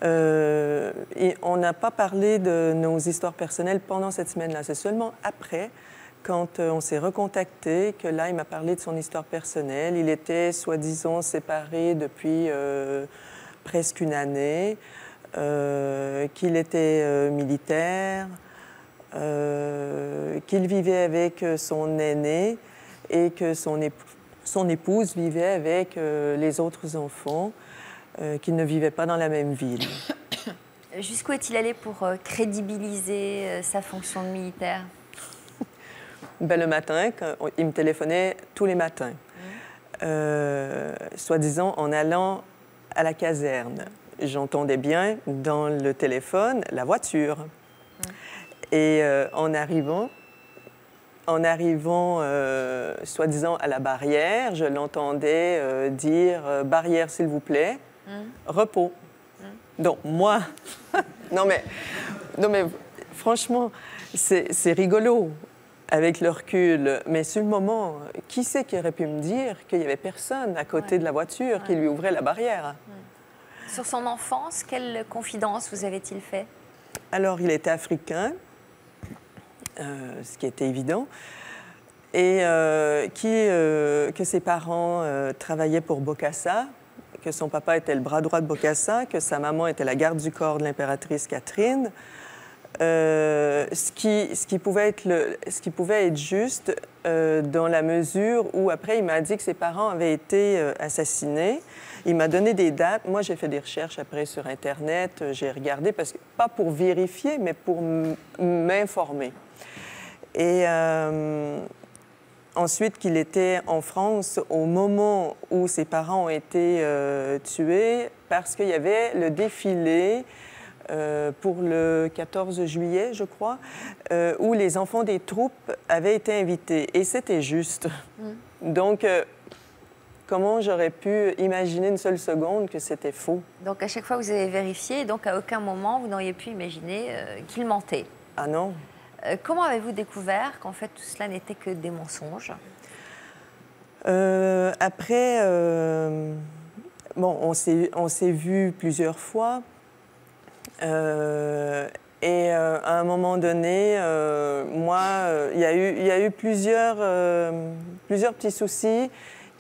Et on n'a pas parlé de nos histoires personnelles pendant cette semaine-là. C'est seulement après, quand on s'est recontacté, que là, il m'a parlé de son histoire personnelle. Il était, soi-disant, séparé depuis presque une année. Qu'il était militaire, qu'il vivait avec son aîné et que son épouse vivait avec les autres enfants, qu'ils ne vivaient pas dans la même ville. Jusqu'où est-il allé pour crédibiliser sa fonction de militaire? Le matin, il me téléphonait tous les matins, soi-disant en allant à la caserne. J'entendais bien dans le téléphone la voiture. Et en arrivant soi-disant à la barrière, je l'entendais dire « barrière, s'il vous plaît, repos ». Donc, moi... non, mais franchement, c'est rigolo avec le recul. Mais sur le moment, qui c'est qui aurait pu me dire qu'il n'y avait personne à côté de la voiture qui lui ouvrait la barrière? Sur son enfance, quelle confidence vous avait-il fait? Alors, il était africain, ce qui était évident, et que ses parents travaillaient pour Bokassa, que son papa était le bras droit de Bokassa, que sa maman était la garde du corps de l'impératrice Catherine, ce qui pouvait être juste dans la mesure où, après, il m'a dit que ses parents avaient été assassinés. Il m'a donné des dates. Moi, j'ai fait des recherches après sur Internet. J'ai regardé, pas pour vérifier, mais pour m'informer. Et ensuite, qu'il était en France au moment où ses parents ont été tués, parce qu'il y avait le défilé pour le 14 juillet, je crois, où les enfants des troupes avaient été invités. Et c'était juste. Donc... comment j'aurais pu imaginer une seule seconde que c'était faux? Donc, à chaque fois, vous avez vérifié, et donc à aucun moment, vous n'auriez pu imaginer qu'il mentait? Ah non. Comment avez-vous découvert qu'en fait, tout cela n'était que des mensonges? Après, on s'est vus plusieurs fois. Et à un moment donné, il y a eu plusieurs petits soucis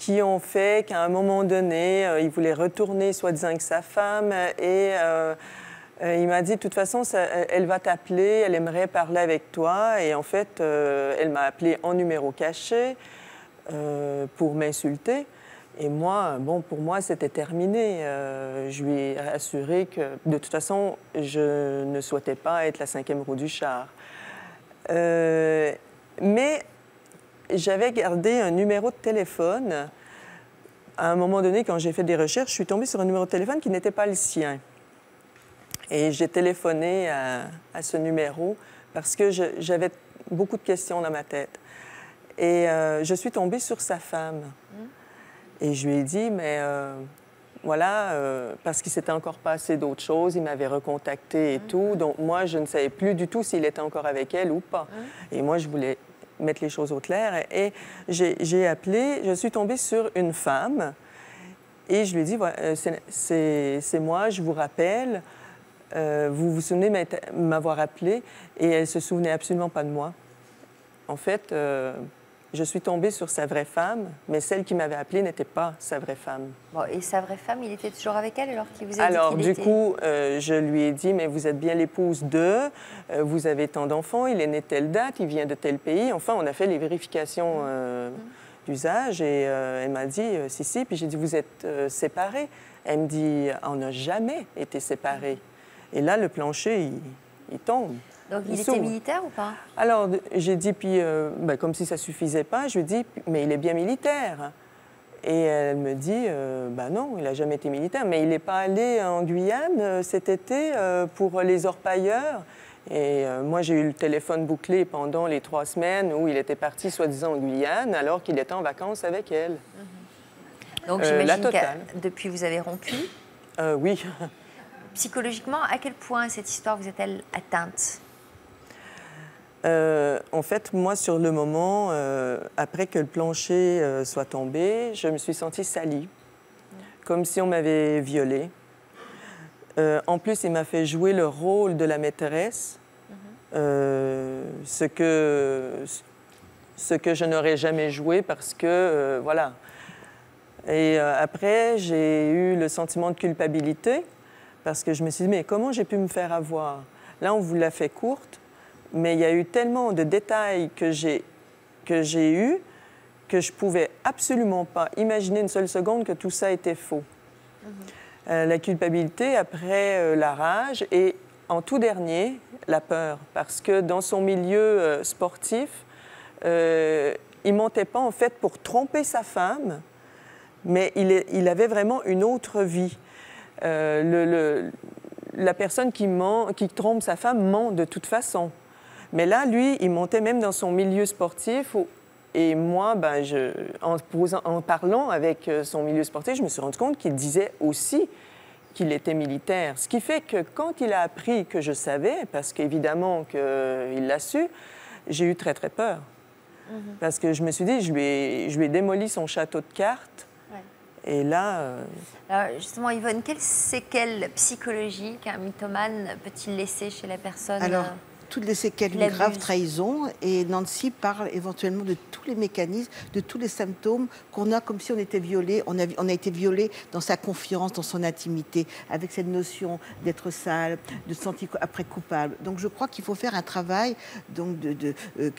qui ont fait qu'à un moment donné, il voulait retourner, soi-disant, avec sa femme. Et il m'a dit, de toute façon, elle va t'appeler, elle aimerait parler avec toi. Et en fait, elle m'a appelé en numéro caché pour m'insulter. Et moi, bon, pour moi, c'était terminé. Je lui ai assuré que, de toute façon, je ne souhaitais pas être la 5e roue du char. Mais j'avais gardé un numéro de téléphone. À un moment donné, quand j'ai fait des recherches, je suis tombée sur un numéro de téléphone qui n'était pas le sien. Et j'ai téléphoné à ce numéro parce que j'avais beaucoup de questions dans ma tête. Et je suis tombée sur sa femme. Et je lui ai dit, mais voilà, parce qu'il s'était encore passé d'autres choses, il m'avait recontacté et tout. Donc moi, je ne savais plus du tout s'il était encore avec elle ou pas. Et moi, je voulais mettre les choses au clair. Et j'ai appelé, je suis tombée sur une femme et je lui ai dit, voilà, c'est moi, je vous rappelle. Vous vous souvenez m'avoir appelé? Et elle ne se souvenait absolument pas de moi. En fait, je suis tombée sur sa vraie femme, mais celle qui m'avait appelée n'était pas sa vraie femme. Bon, et sa vraie femme, il était toujours avec elle alors qu'il vous a dit Alors, qu'il du était... coup, je lui ai dit, mais vous êtes bien l'épouse de, vous avez tant d'enfants, il est né telle date, il vient de tel pays. Enfin, on a fait les vérifications d'usage et elle m'a dit, si. Puis j'ai dit, vous êtes séparés? Elle me dit, on n'a jamais été séparés. Et là, le plancher, il tombe. Donc, il était militaire ou pas? Alors, j'ai dit, puis, comme si ça ne suffisait pas, je lui ai dit, mais il est bien militaire. Et elle me dit, non, il n'a jamais été militaire, mais il n'est pas allé en Guyane cet été pour les orpailleurs. Et moi, j'ai eu le téléphone bouclé pendant les 3 semaines où il était parti, soi-disant, en Guyane, alors qu'il était en vacances avec elle. Donc, j'imagine que depuis, vous avez rompu? Oui. Psychologiquement, à quel point cette histoire vous est-elle atteinte? En fait, moi, sur le moment, après que le plancher soit tombé, je me suis sentie salie, comme si on m'avait violée. En plus, il m'a fait jouer le rôle de la maîtresse, ce que je n'aurais jamais joué parce que, voilà. Et après, j'ai eu le sentiment de culpabilité parce que je me suis dit, mais comment j'ai pu me faire avoir? Là, on vous l'a fait courte. Mais il y a eu tellement de détails que j'ai eus que je ne pouvais absolument pas imaginer une seule seconde que tout ça était faux. La culpabilité, après la rage et en tout dernier, la peur. Parce que dans son milieu sportif, il ne mentait pas en fait pour tromper sa femme, mais il avait vraiment une autre vie. La personne qui trompe sa femme ment de toute façon. Mais là, lui, il montait même dans son milieu sportif. Et moi, en parlant avec son milieu sportif, je me suis rendu compte qu'il disait aussi qu'il était militaire. Ce qui fait que quand il a appris que je savais, parce qu'évidemment qu'il l'a su, j'ai eu très, très peur. Parce que je me suis dit, je lui ai démoli son château de cartes. Ouais. Et là... Alors justement, Yvonne, quelles séquelles psychologiques un mythomane peut-il laisser chez la personne? Alors, toutes les séquelles d'une grave trahison, et Nancy parle éventuellement de tous les mécanismes, de tous les symptômes qu'on a comme si on était violé, on a été violé dans sa confiance, dans son intimité, avec cette notion d'être sale, de se sentir après coupable. Donc je crois qu'il faut faire un travail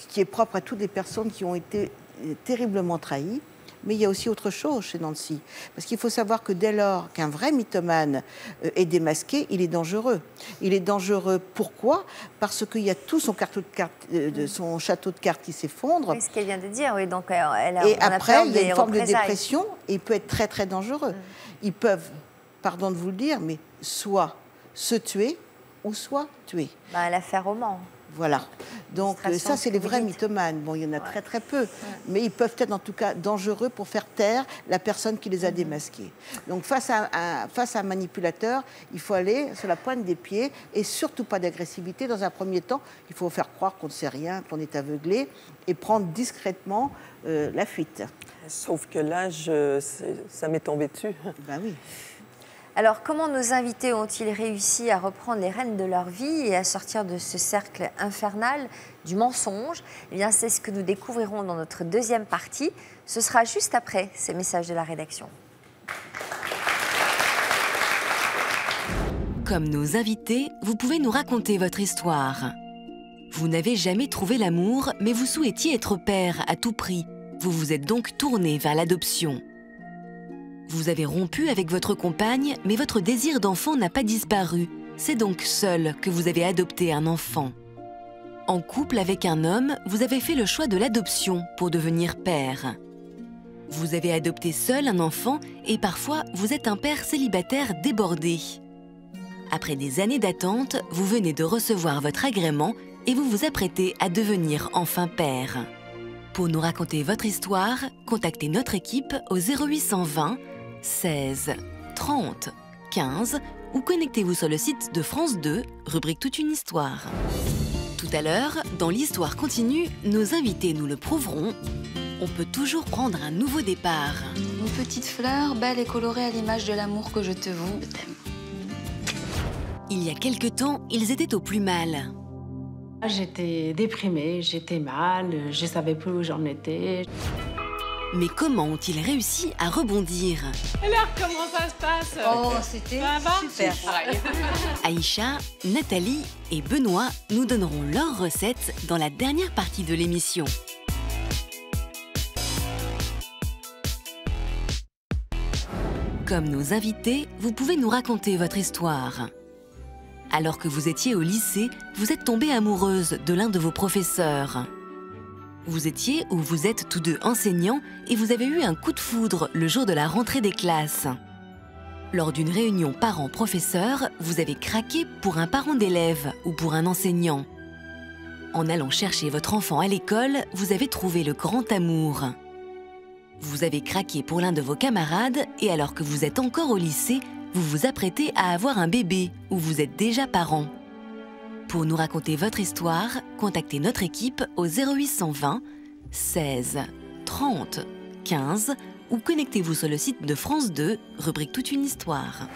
qui est propre à toutes les personnes qui ont été terriblement trahies. Mais il y a aussi autre chose chez Nancy. Parce qu'il faut savoir que dès lors qu'un vrai mythomane est démasqué, il est dangereux. Il est dangereux, pourquoi? Parce qu'il y a tout son château de cartes qui s'effondre. C'est ce qu'elle vient de dire, oui. Donc, et après, il y a une forme de dépression et il peut être très, très dangereux. Ils peuvent, pardon de vous le dire, mais soit se tuer ou soit tuer. L'affaire au Mans. Voilà. Donc ça, c'est les vrais mythomanes. Bon, il y en a très, très peu. Mais ils peuvent être en tout cas dangereux pour faire taire la personne qui les a démasqués. Donc face à un manipulateur, il faut aller sur la pointe des pieds et surtout pas d'agressivité. Dans un premier temps, il faut faire croire qu'on ne sait rien, qu'on est aveuglé et prendre discrètement la fuite. Sauf que là, ça m'est tombé dessus. Ben oui. Alors, comment nos invités ont-ils réussi à reprendre les rênes de leur vie et à sortir de ce cercle infernal du mensonge? Eh bien, c'est ce que nous découvrirons dans notre deuxième partie. Ce sera juste après ces messages de la rédaction. Comme nos invités, vous pouvez nous raconter votre histoire. Vous n'avez jamais trouvé l'amour, mais vous souhaitiez être père à tout prix. Vous vous êtes donc tourné vers l'adoption. Vous avez rompu avec votre compagne, mais votre désir d'enfant n'a pas disparu. C'est donc seul que vous avez adopté un enfant. En couple avec un homme, vous avez fait le choix de l'adoption pour devenir père. Vous avez adopté seul un enfant et parfois vous êtes un père célibataire débordé. Après des années d'attente, vous venez de recevoir votre agrément et vous vous apprêtez à devenir enfin père. Pour nous raconter votre histoire, contactez notre équipe au 0820 16 30 15 ou connectez-vous sur le site de France 2, rubrique Toute une histoire. Tout à l'heure, dans l'Histoire continue, nos invités nous le prouveront, on peut toujours prendre un nouveau départ. Une petite fleur, belle et colorée à l'image de l'amour que je te voue. Je t'aime. Il y a quelque temps, ils étaient au plus mal. J'étais déprimée, j'étais mal, je ne savais plus où j'en étais. Mais comment ont-ils réussi à rebondir? Alors, comment ça se passe? Oh, c'était super. Aïcha, Nathalie et Benoît nous donneront leurs recettes dans la dernière partie de l'émission. Comme nos invités, vous pouvez nous raconter votre histoire. Alors que vous étiez au lycée, vous êtes tombée amoureuse de l'un de vos professeurs. Vous étiez ou vous êtes tous deux enseignants et vous avez eu un coup de foudre le jour de la rentrée des classes. Lors d'une réunion parents-professeurs, vous avez craqué pour un parent d'élève ou pour un enseignant. En allant chercher votre enfant à l'école, vous avez trouvé le grand amour. Vous avez craqué pour l'un de vos camarades et alors que vous êtes encore au lycée, vous vous apprêtez à avoir un bébé ou vous êtes déjà parent. Pour nous raconter votre histoire, contactez notre équipe au 0820 16 30 15 ou connectez-vous sur le site de France 2, rubrique Toute une histoire.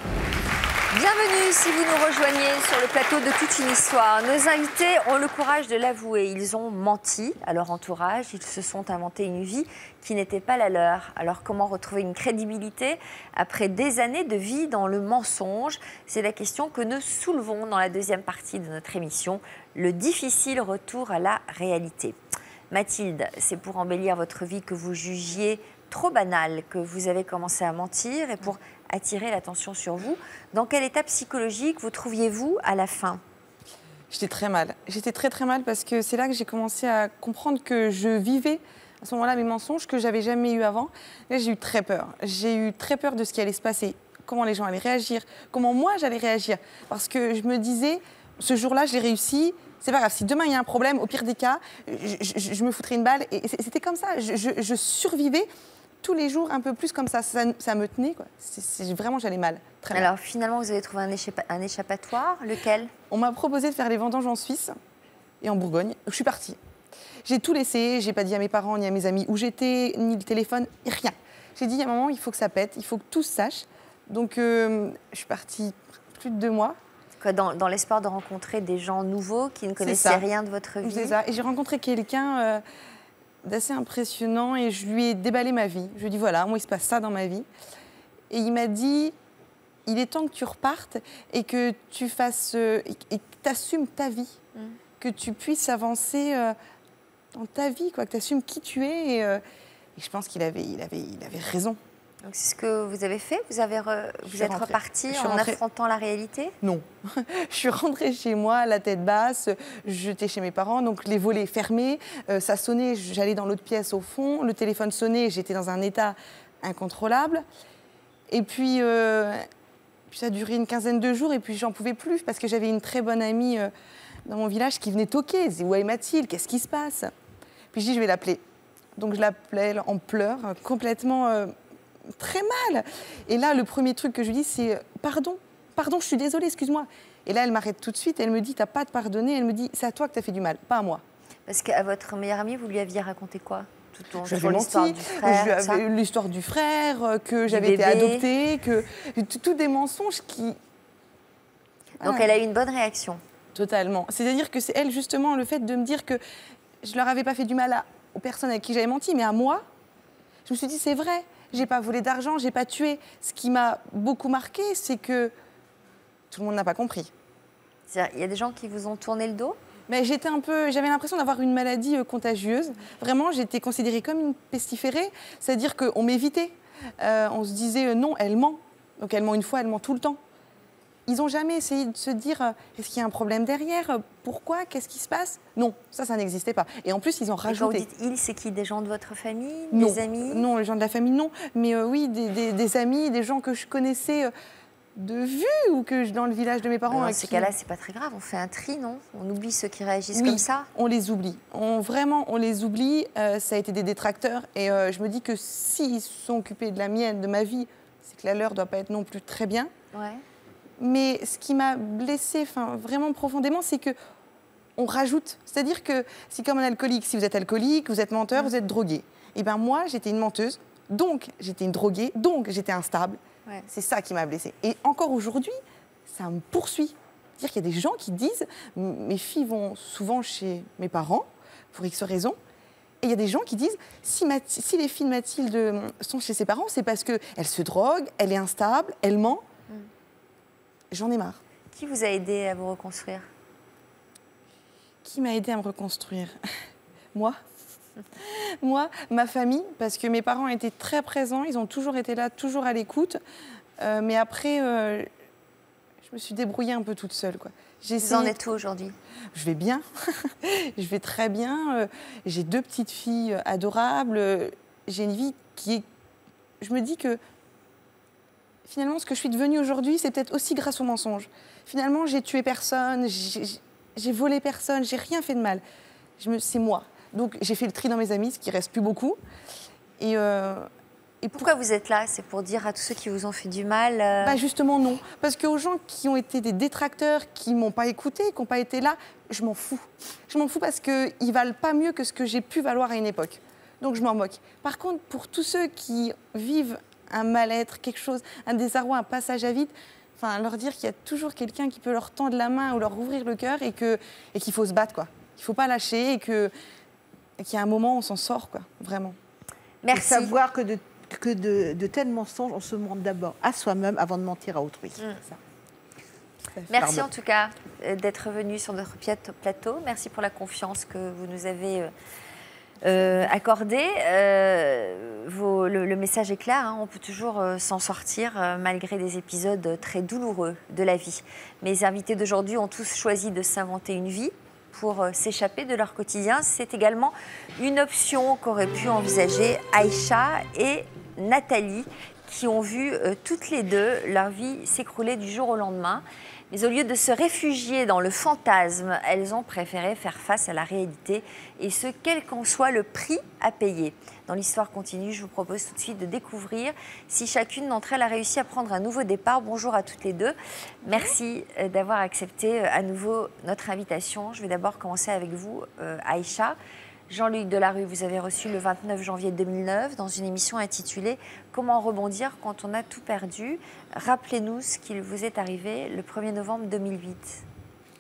Bienvenue si vous nous rejoignez sur le plateau de Toute une histoire. Nos invités ont le courage de l'avouer. Ils ont menti à leur entourage. Ils se sont inventés une vie qui n'était pas la leur. Alors comment retrouver une crédibilité après des années de vie dans le mensonge? C'est la question que nous soulevons dans la deuxième partie de notre émission, le difficile retour à la réalité. Mathilde, c'est pour embellir votre vie que vous jugiez trop banale que vous avez commencé à mentir et pour attirer l'attention sur vous. Dans quel état psychologique vous trouviez-vous à la fin? J'étais très mal. J'étais très très mal parce que c'est là que j'ai commencé à comprendre que je vivais à ce moment-là mes mensonges que j'avais jamais eu avant. Là, j'ai eu très peur. J'ai eu très peur de ce qui allait se passer, comment les gens allaient réagir, comment moi j'allais réagir. Parce que je me disais, ce jour-là, j'ai réussi. C'est pas grave, si demain il y a un problème, au pire des cas, je me foutrais une balle. Et c'était comme ça. Je survivais tous les jours un peu plus comme ça. Ça me tenait, quoi. Vraiment, j'allais mal. Très mal. Alors finalement, vous avez trouvé un échappatoire. Lequel? On m'a proposé de faire les vendanges en Suisse et en Bourgogne. Je suis partie. J'ai tout laissé. J'ai pas dit à mes parents ni à mes amis où j'étais, ni le téléphone, rien. J'ai dit à maman, il faut que ça pète, il faut que tout se sache. Donc je suis partie plus de 2 mois. Dans l'espoir de rencontrer des gens nouveaux qui ne connaissaient rien de votre vie. C'est ça. Et j'ai rencontré quelqu'un d'assez impressionnant et je lui ai déballé ma vie. Je lui ai dit, voilà, moi, il se passe ça dans ma vie. Et il m'a dit, il est temps que tu repartes et que tu fasses, et que tu assumes ta vie, que tu puisses avancer dans ta vie, quoi, que tu assumes qui tu es. Et je pense qu'il avait raison. Donc c'est ce que vous avez fait? Vous êtes reparti en affrontant la réalité? Non. Je suis rentrée chez moi, la tête basse, j'étais chez mes parents, donc les volets fermés, ça sonnait, j'allais dans l'autre pièce au fond, le téléphone sonnait, j'étais dans un état incontrôlable. Et puis ça a duré une quinzaine de jours et puis j'en pouvais plus parce que j'avais une très bonne amie dans mon village qui venait toquer. Elle disait, où est Mathilde? Qu'est-ce qui se passe? Puis je dis, je vais l'appeler. Donc je l'appelais en pleurs, complètement... très mal. Et là, le premier truc que je lui dis, c'est pardon, je suis désolée, excuse-moi. Et là, elle m'arrête tout de suite, elle me dit, t'as pas à te pardonner, elle me dit, c'est à toi que t'as fait du mal, pas à moi. Parce qu'à votre meilleure amie, vous lui aviez raconté quoi? J'avais menti, l'histoire du frère, que j'avais été adoptée, tous des mensonges qui... Donc elle a eu une bonne réaction. Totalement. C'est-à-dire que c'est elle, justement, le fait de me dire que je ne leur avais pas fait du mal aux personnes avec qui j'avais menti, mais à moi, je me suis dit, c'est vrai, j'ai pas volé d'argent, j'ai pas tué. Ce qui m'a beaucoup marqué, c'est que tout le monde n'a pas compris. Il y a des gens qui vous ont tourné le dos? Mais j'avais l'impression d'avoir une maladie contagieuse. Vraiment, j'étais considérée comme une pestiférée, c'est-à-dire qu'on m'évitait. On se disait non, elle ment. Donc elle ment une fois, elle ment tout le temps. Ils n'ont jamais essayé de se dire est-ce qu'il y a un problème derrière? Pourquoi? Qu'est-ce qui se passe? Non, ça n'existait pas. Et en plus, ils ont rajouté. Quand vous dites ils, c'est qui? Des gens de votre famille? Non. Des amis? Non, les gens de la famille, non. Mais oui, des amis, des gens que je connaissais de vue ou que dans le village de mes parents. Dans ces cas-là, c'est pas très grave. On fait un tri, non? On oublie ceux qui réagissent comme ça? On les oublie. Vraiment, on les oublie. Ça a été des détracteurs. Et je me dis que s'ils se sont occupés de la mienne, de ma vie, c'est que la leur ne doit pas être non plus très bien. Ouais. Mais ce qui m'a blessée vraiment profondément, c'est qu'on rajoute. C'est-à-dire que c'est comme un alcoolique. Si vous êtes alcoolique, vous êtes menteur, vous êtes drogué. Et bien moi, j'étais une menteuse, donc j'étais une droguée, donc j'étais instable. Ouais. C'est ça qui m'a blessée. Et encore aujourd'hui, ça me poursuit. C'est-à-dire qu'il y a des gens qui disent « mes filles vont souvent chez mes parents, pour X raisons ». Et il y a des gens qui disent « si les filles de Mathilde sont chez ses parents, c'est parce qu'elle se drogue, elle est instable, elle ment ». J'en ai marre. Qui vous a aidé à vous reconstruire? Qui m'a aidé à me reconstruire? Moi. Moi, ma famille, parce que mes parents étaient très présents, ils ont toujours été là, toujours à l'écoute. Mais après, je me suis débrouillée un peu toute seule, quoi. Vous en êtes où aujourd'hui? Je vais bien, je vais très bien. J'ai 2 petites filles adorables. J'ai une vie qui est... Je me dis que finalement, ce que je suis devenue aujourd'hui, c'est peut-être aussi grâce aux mensonges. Finalement, j'ai tué personne, j'ai volé personne, j'ai rien fait de mal. C'est moi. Donc, j'ai fait le tri dans mes amis, ce qui reste plus beaucoup. Et pourquoi vous êtes là? C'est pour dire à tous ceux qui vous ont fait du mal Justement, non. Parce qu'aux gens qui ont été des détracteurs, qui ne m'ont pas écouté, qui n'ont pas été là, je m'en fous. Je m'en fous parce qu'ils ne valent pas mieux que ce que j'ai pu valoir à une époque. Donc, je m'en moque. Par contre, pour tous ceux qui vivent un mal-être, quelque chose, un désarroi, un passage à vide, leur dire qu'il y a toujours quelqu'un qui peut leur tendre la main ou leur ouvrir le cœur et qu'il faut se battre, quoi. Il ne faut pas lâcher et qu'il y a un moment où on s'en sort, quoi, vraiment. Merci. Et savoir que de tels mensonges, on se ment d'abord à soi-même avant de mentir à autrui. Merci en tout cas d'être venu sur notre plateau. Merci pour la confiance que vous nous avez accordé. Le message est clair, hein, on peut toujours s'en sortir malgré des épisodes très douloureux de la vie. Mes invités d'aujourd'hui ont tous choisi de s'inventer une vie pour s'échapper de leur quotidien. C'est également une option qu'auraient pu envisager Aïcha et Nathalie, qui ont vu toutes les deux leur vie s'écrouler du jour au lendemain. Mais au lieu de se réfugier dans le fantasme, elles ont préféré faire face à la réalité, et ce, quel qu'en soit le prix à payer. Dans l'histoire continue, je vous propose tout de suite de découvrir si chacune d'entre elles a réussi à prendre un nouveau départ. Bonjour à toutes les deux. Merci d'avoir accepté à nouveau notre invitation. Je vais d'abord commencer avec vous, Aïcha. Jean-Luc Delarue, vous avez reçu le 29 janvier 2009 dans une émission intitulée « Comment rebondir quand on a tout perdu ?» Rappelez-nous ce qu'il vous est arrivé le 1er novembre 2008.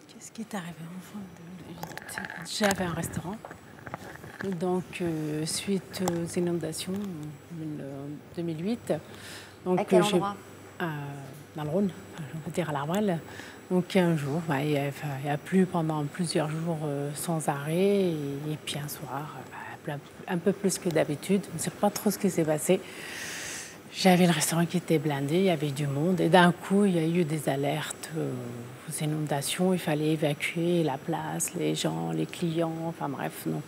Qu'est-ce qui est arrivé en novembre 2008? J'avais un restaurant. Donc, suite aux inondations en 2008. Donc, à quel endroit? Dans le Rhône, on peut dire à l'Arval. Donc un jour, il a plu pendant plusieurs jours sans arrêt. Et puis un soir, un peu plus que d'habitude. On ne sait pas trop ce qui s'est passé. J'avais le restaurant qui était blindé, il y avait du monde. Et d'un coup, il y a eu des alertes aux inondations. Il fallait évacuer la place, les gens, les clients, enfin bref. Donc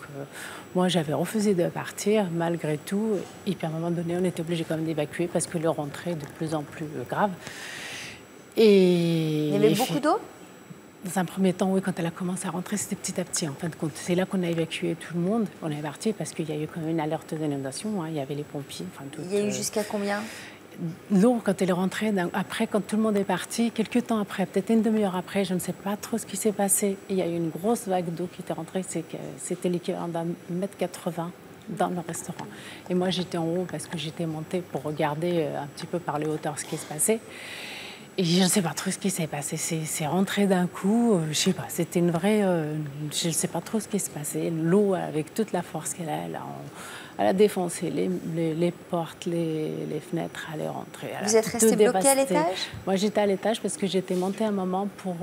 moi, j'avais refusé de partir malgré tout. Et puis à un moment donné, on était obligé quand même d'évacuer parce que le rentrée est de plus en plus grave. Et il y avait beaucoup d'eau? Dans un premier temps, oui, quand elle a commencé à rentrer, c'était petit à petit, en fin de compte. C'est là qu'on a évacué tout le monde. On est parti parce qu'il y a eu quand même une alerte d'inondation. Hein. Il y avait les pompiers. Enfin, il y a eu jusqu'à combien? l'eau, quand elle est rentrée, après, quand tout le monde est parti, quelques temps après, peut-être une demi-heure après, je ne sais pas trop ce qui s'est passé. Il y a eu une grosse vague d'eau qui était rentrée, c'était l'équivalent d'1,80 m dans le restaurant. Et moi, j'étais en haut parce que j'étais montée pour regarder un petit peu par les hauteurs ce qui se passait. Et je ne sais pas trop ce qui s'est passé. C'est rentré d'un coup, je ne sais pas, c'était une vraie... je ne sais pas trop ce qui se passait. L'eau, avec toute la force qu'elle a, elle a défoncé les portes, les fenêtres, elle est rentrée. Vous êtes resté bloqué à l'étage? Moi, j'étais à l'étage parce que j'étais montée un moment pour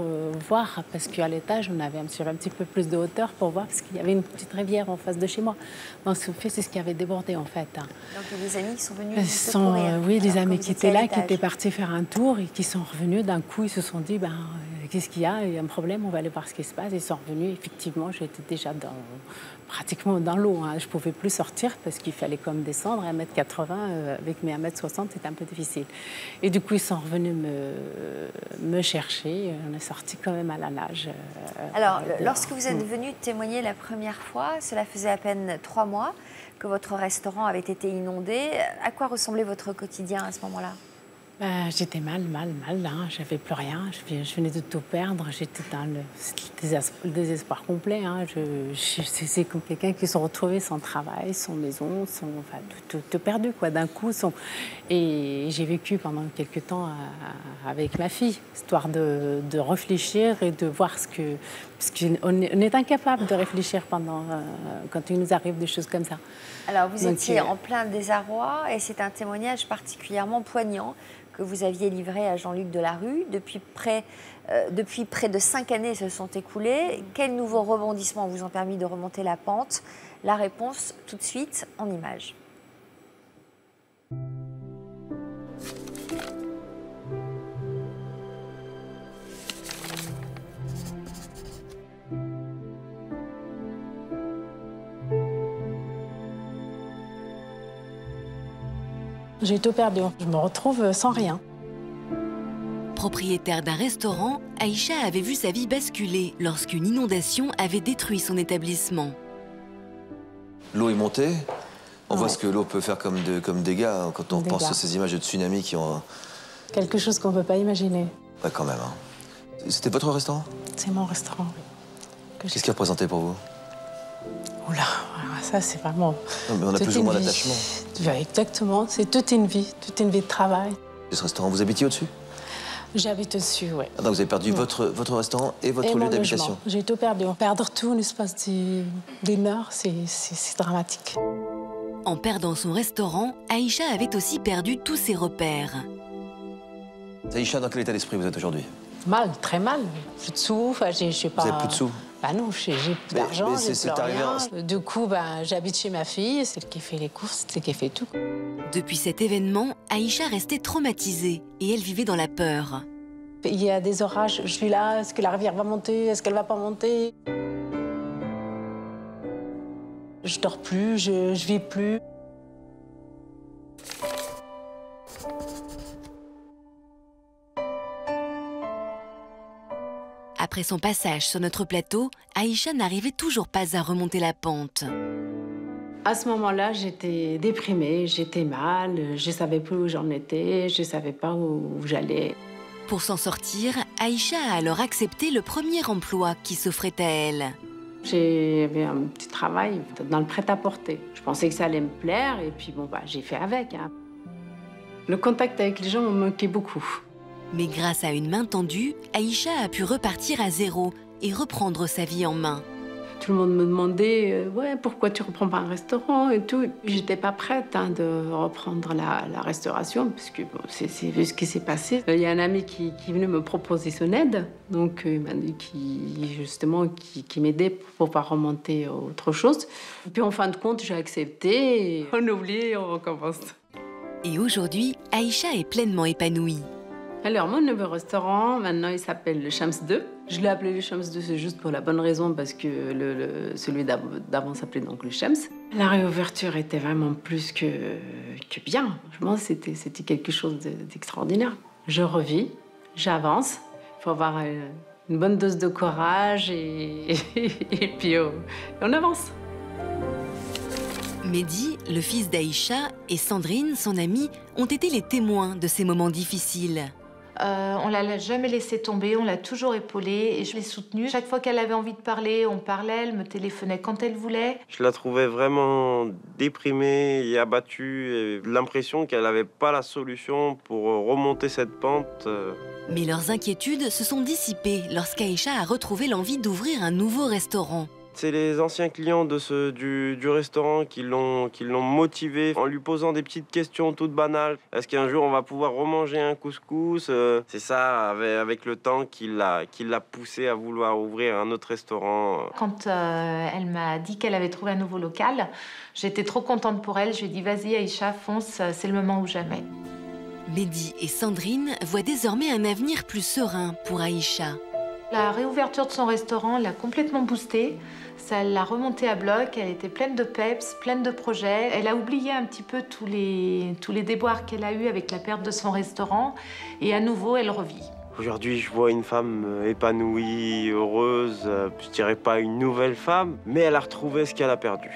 voir, parce qu'à l'étage, on avait un petit peu plus de hauteur pour voir, parce qu'il y avait une petite rivière en face de chez moi. Donc, c'est ce qui avait débordé, en fait. Donc, il y a des amis qui sont venus vous secourir? Oui, des amis qui étaient là, qui étaient partis faire un tour et qui sont revenus. D'un coup, ils se sont dit, qu'est-ce qu'il y a? Il y a un problème, on va aller voir ce qui se passe. Ils sont revenus. Effectivement, j'étais déjà pratiquement dans l'eau. Hein. Je ne pouvais plus sortir parce qu'il fallait comme descendre. 1,80 m avec mes 1,60 m, c'était un peu difficile. Et du coup, ils sont revenus me chercher. On est sortis quand même à la nage. Alors, lorsque vous êtes venu témoigner la première fois, cela faisait à peine 3 mois que votre restaurant avait été inondé. À quoi ressemblait votre quotidien à ce moment-là? J'étais mal. Hein. J'avais plus rien. Je venais de tout perdre. J'étais dans le désespoir complet. Hein. C'est comme quelqu'un qui se retrouvait sans travail, sans maison, tout perdu, quoi, d'un coup. Et j'ai vécu pendant quelques temps avec ma fille, histoire de réfléchir et de voir ce que... Parce qu'on est incapable de réfléchir quand il nous arrive des choses comme ça. Alors, vous étiez en plein désarroi et c'est un témoignage particulièrement poignant que vous aviez livré à Jean-Luc Delarue. Depuis près de 5 années se sont écoulées. Quels nouveaux rebondissements vous ont permis de remonter la pente? La réponse tout de suite en images. J'ai tout perdu. Je me retrouve sans rien. Propriétaire d'un restaurant, Aïcha avait vu sa vie basculer lorsqu'une inondation avait détruit son établissement. L'eau est montée. On voit ce que l'eau peut faire comme dégâts hein, quand on pense à ces images de tsunami qui ont... Quelque chose qu'on ne peut pas imaginer. Ouais, quand même. Hein. C'était votre restaurant? C'est mon restaurant, oui. Qu'est-ce qu'il représentait pour vous? Oula, ça c'est vraiment... Non, mais on a plus ou moins d'attachement. Exactement, c'est toute une vie de travail. Ce restaurant, vous habitiez au-dessus? J'habite au-dessus, oui. Ah, donc vous avez perdu votre restaurant et votre lieu d'habitation? J'ai tout perdu. Perdre tout en l'espace d'une heure, c'est dramatique. En perdant son restaurant, Aïcha avait aussi perdu tous ses repères. Aïcha, dans quel état d'esprit vous êtes aujourd'hui? Mal, très mal. Plus de sous, je sais pas... Vous n'avez plus de sous? Non, j'ai plus d'argent, j'ai plus rien. En... Du coup, j'habite chez ma fille, c'est elle qui fait les courses, c'est elle qui fait tout. Depuis cet événement, Aïcha restait traumatisée et elle vivait dans la peur. Il y a des orages, je suis là, est-ce que la rivière va monter, est-ce qu'elle va pas monter? Je dors plus, je vis plus. Après son passage sur notre plateau, Aïcha n'arrivait toujours pas à remonter la pente. À ce moment-là, j'étais déprimée, j'étais mal, je ne savais plus où j'en étais, je ne savais pas où j'allais. Pour s'en sortir, Aïcha a alors accepté le premier emploi qui s'offrait à elle. J'avais un petit travail dans le prêt-à-porter. Je pensais que ça allait me plaire et puis j'ai fait avec. Hein. Le contact avec les gens me manquait beaucoup. Mais grâce à une main tendue, Aïcha a pu repartir à zéro et reprendre sa vie en main. Tout le monde me demandait pourquoi tu reprends pas un restaurant et tout. J'étais pas prête de reprendre la restauration parce que c'est ce qui s'est passé. Il y a un ami qui est venu me proposer son aide, donc il m'a dit qui m'aidait pour pouvoir remonter autre chose. Et puis en fin de compte, j'ai accepté. Et on oublie et on recommence. Et aujourd'hui, Aïcha est pleinement épanouie. Alors, mon nouveau restaurant, maintenant, il s'appelle le Shams 2. Je l'ai appelé le Shams 2, c'est juste pour la bonne raison, parce que celui d'avant s'appelait donc le Shams. La réouverture était vraiment plus que bien. Franchement, c'était quelque chose d'extraordinaire. Je revis, j'avance. Il faut avoir une bonne dose de courage et puis on avance. Mehdi, le fils d'Aïcha, et Sandrine, son amie, ont été les témoins de ces moments difficiles. On ne l'a jamais laissé tomber, on l'a toujours épaulée et je l'ai soutenue. Chaque fois qu'elle avait envie de parler, on parlait, elle me téléphonait quand elle voulait. Je la trouvais vraiment déprimée et abattue, et l'impression qu'elle n'avait pas la solution pour remonter cette pente. Mais leurs inquiétudes se sont dissipées lorsqu'Aïcha a retrouvé l'envie d'ouvrir un nouveau restaurant. C'est les anciens clients du restaurant qui l'ont motivée en lui posant des petites questions toutes banales. Est-ce qu'un jour on va pouvoir remanger un couscous? C'est ça, avec le temps, qui l'a poussée à vouloir ouvrir un autre restaurant. Quand elle m'a dit qu'elle avait trouvé un nouveau local, j'étais trop contente pour elle. Je lui ai dit, vas-y Aïcha, fonce, c'est le moment ou jamais. Mehdi et Sandrine voient désormais un avenir plus serein pour Aïcha. La réouverture de son restaurant l'a complètement boostée. Ça l'a remontée à bloc, elle était pleine de peps, pleine de projets. Elle a oublié un petit peu tous les déboires qu'elle a eus avec la perte de son restaurant. Et à nouveau, elle revit. Aujourd'hui, je vois une femme épanouie, heureuse. Je dirais pas une nouvelle femme, mais elle a retrouvé ce qu'elle a perdu.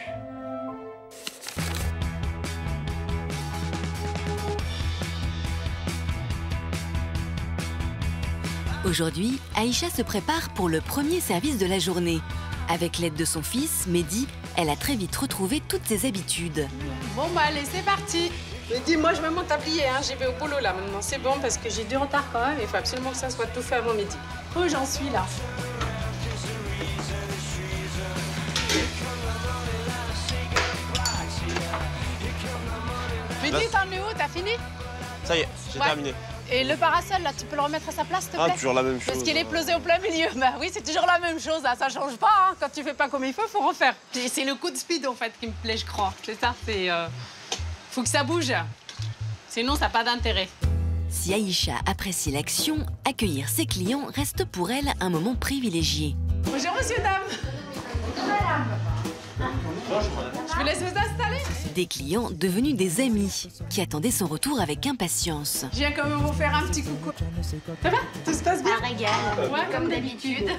Aujourd'hui, Aïcha se prépare pour le premier service de la journée. Avec l'aide de son fils, Mehdi, elle a très vite retrouvé toutes ses habitudes. Bon, bah allez, c'est parti. Mehdi, moi je mets mon tablier, hein. J'y vais au boulot là maintenant. C'est bon parce que j'ai du retard quand même. Il faut absolument que ça soit tout fait avant midi. Oh, j'en suis là. Mehdi, t'en es où? T'as fini? Ça y est, j'ai terminé. Et le parasol, là, tu peux le remettre à sa place, s'il te plaît? Ah, toujours la même chose. Parce qu'il est posé au plein milieu. Bah oui, c'est toujours la même chose, hein. Ça change pas, hein. Quand tu fais pas comme il faut refaire. C'est le coup de speed, en fait, qui me plaît, je crois. C'est ça, c'est... Faut que ça bouge. Sinon, ça n'a pas d'intérêt. Si Aïcha apprécie l'action, accueillir ses clients reste pour elle un moment privilégié. Bonjour, monsieur, dame. Madame. Je vous laisse vous installer. Des clients devenus des amis qui attendaient son retour avec impatience. Je viens quand même vous faire un petit coucou. Ça va? Tout se passe bien? Un régal, ouais, comme d'habitude.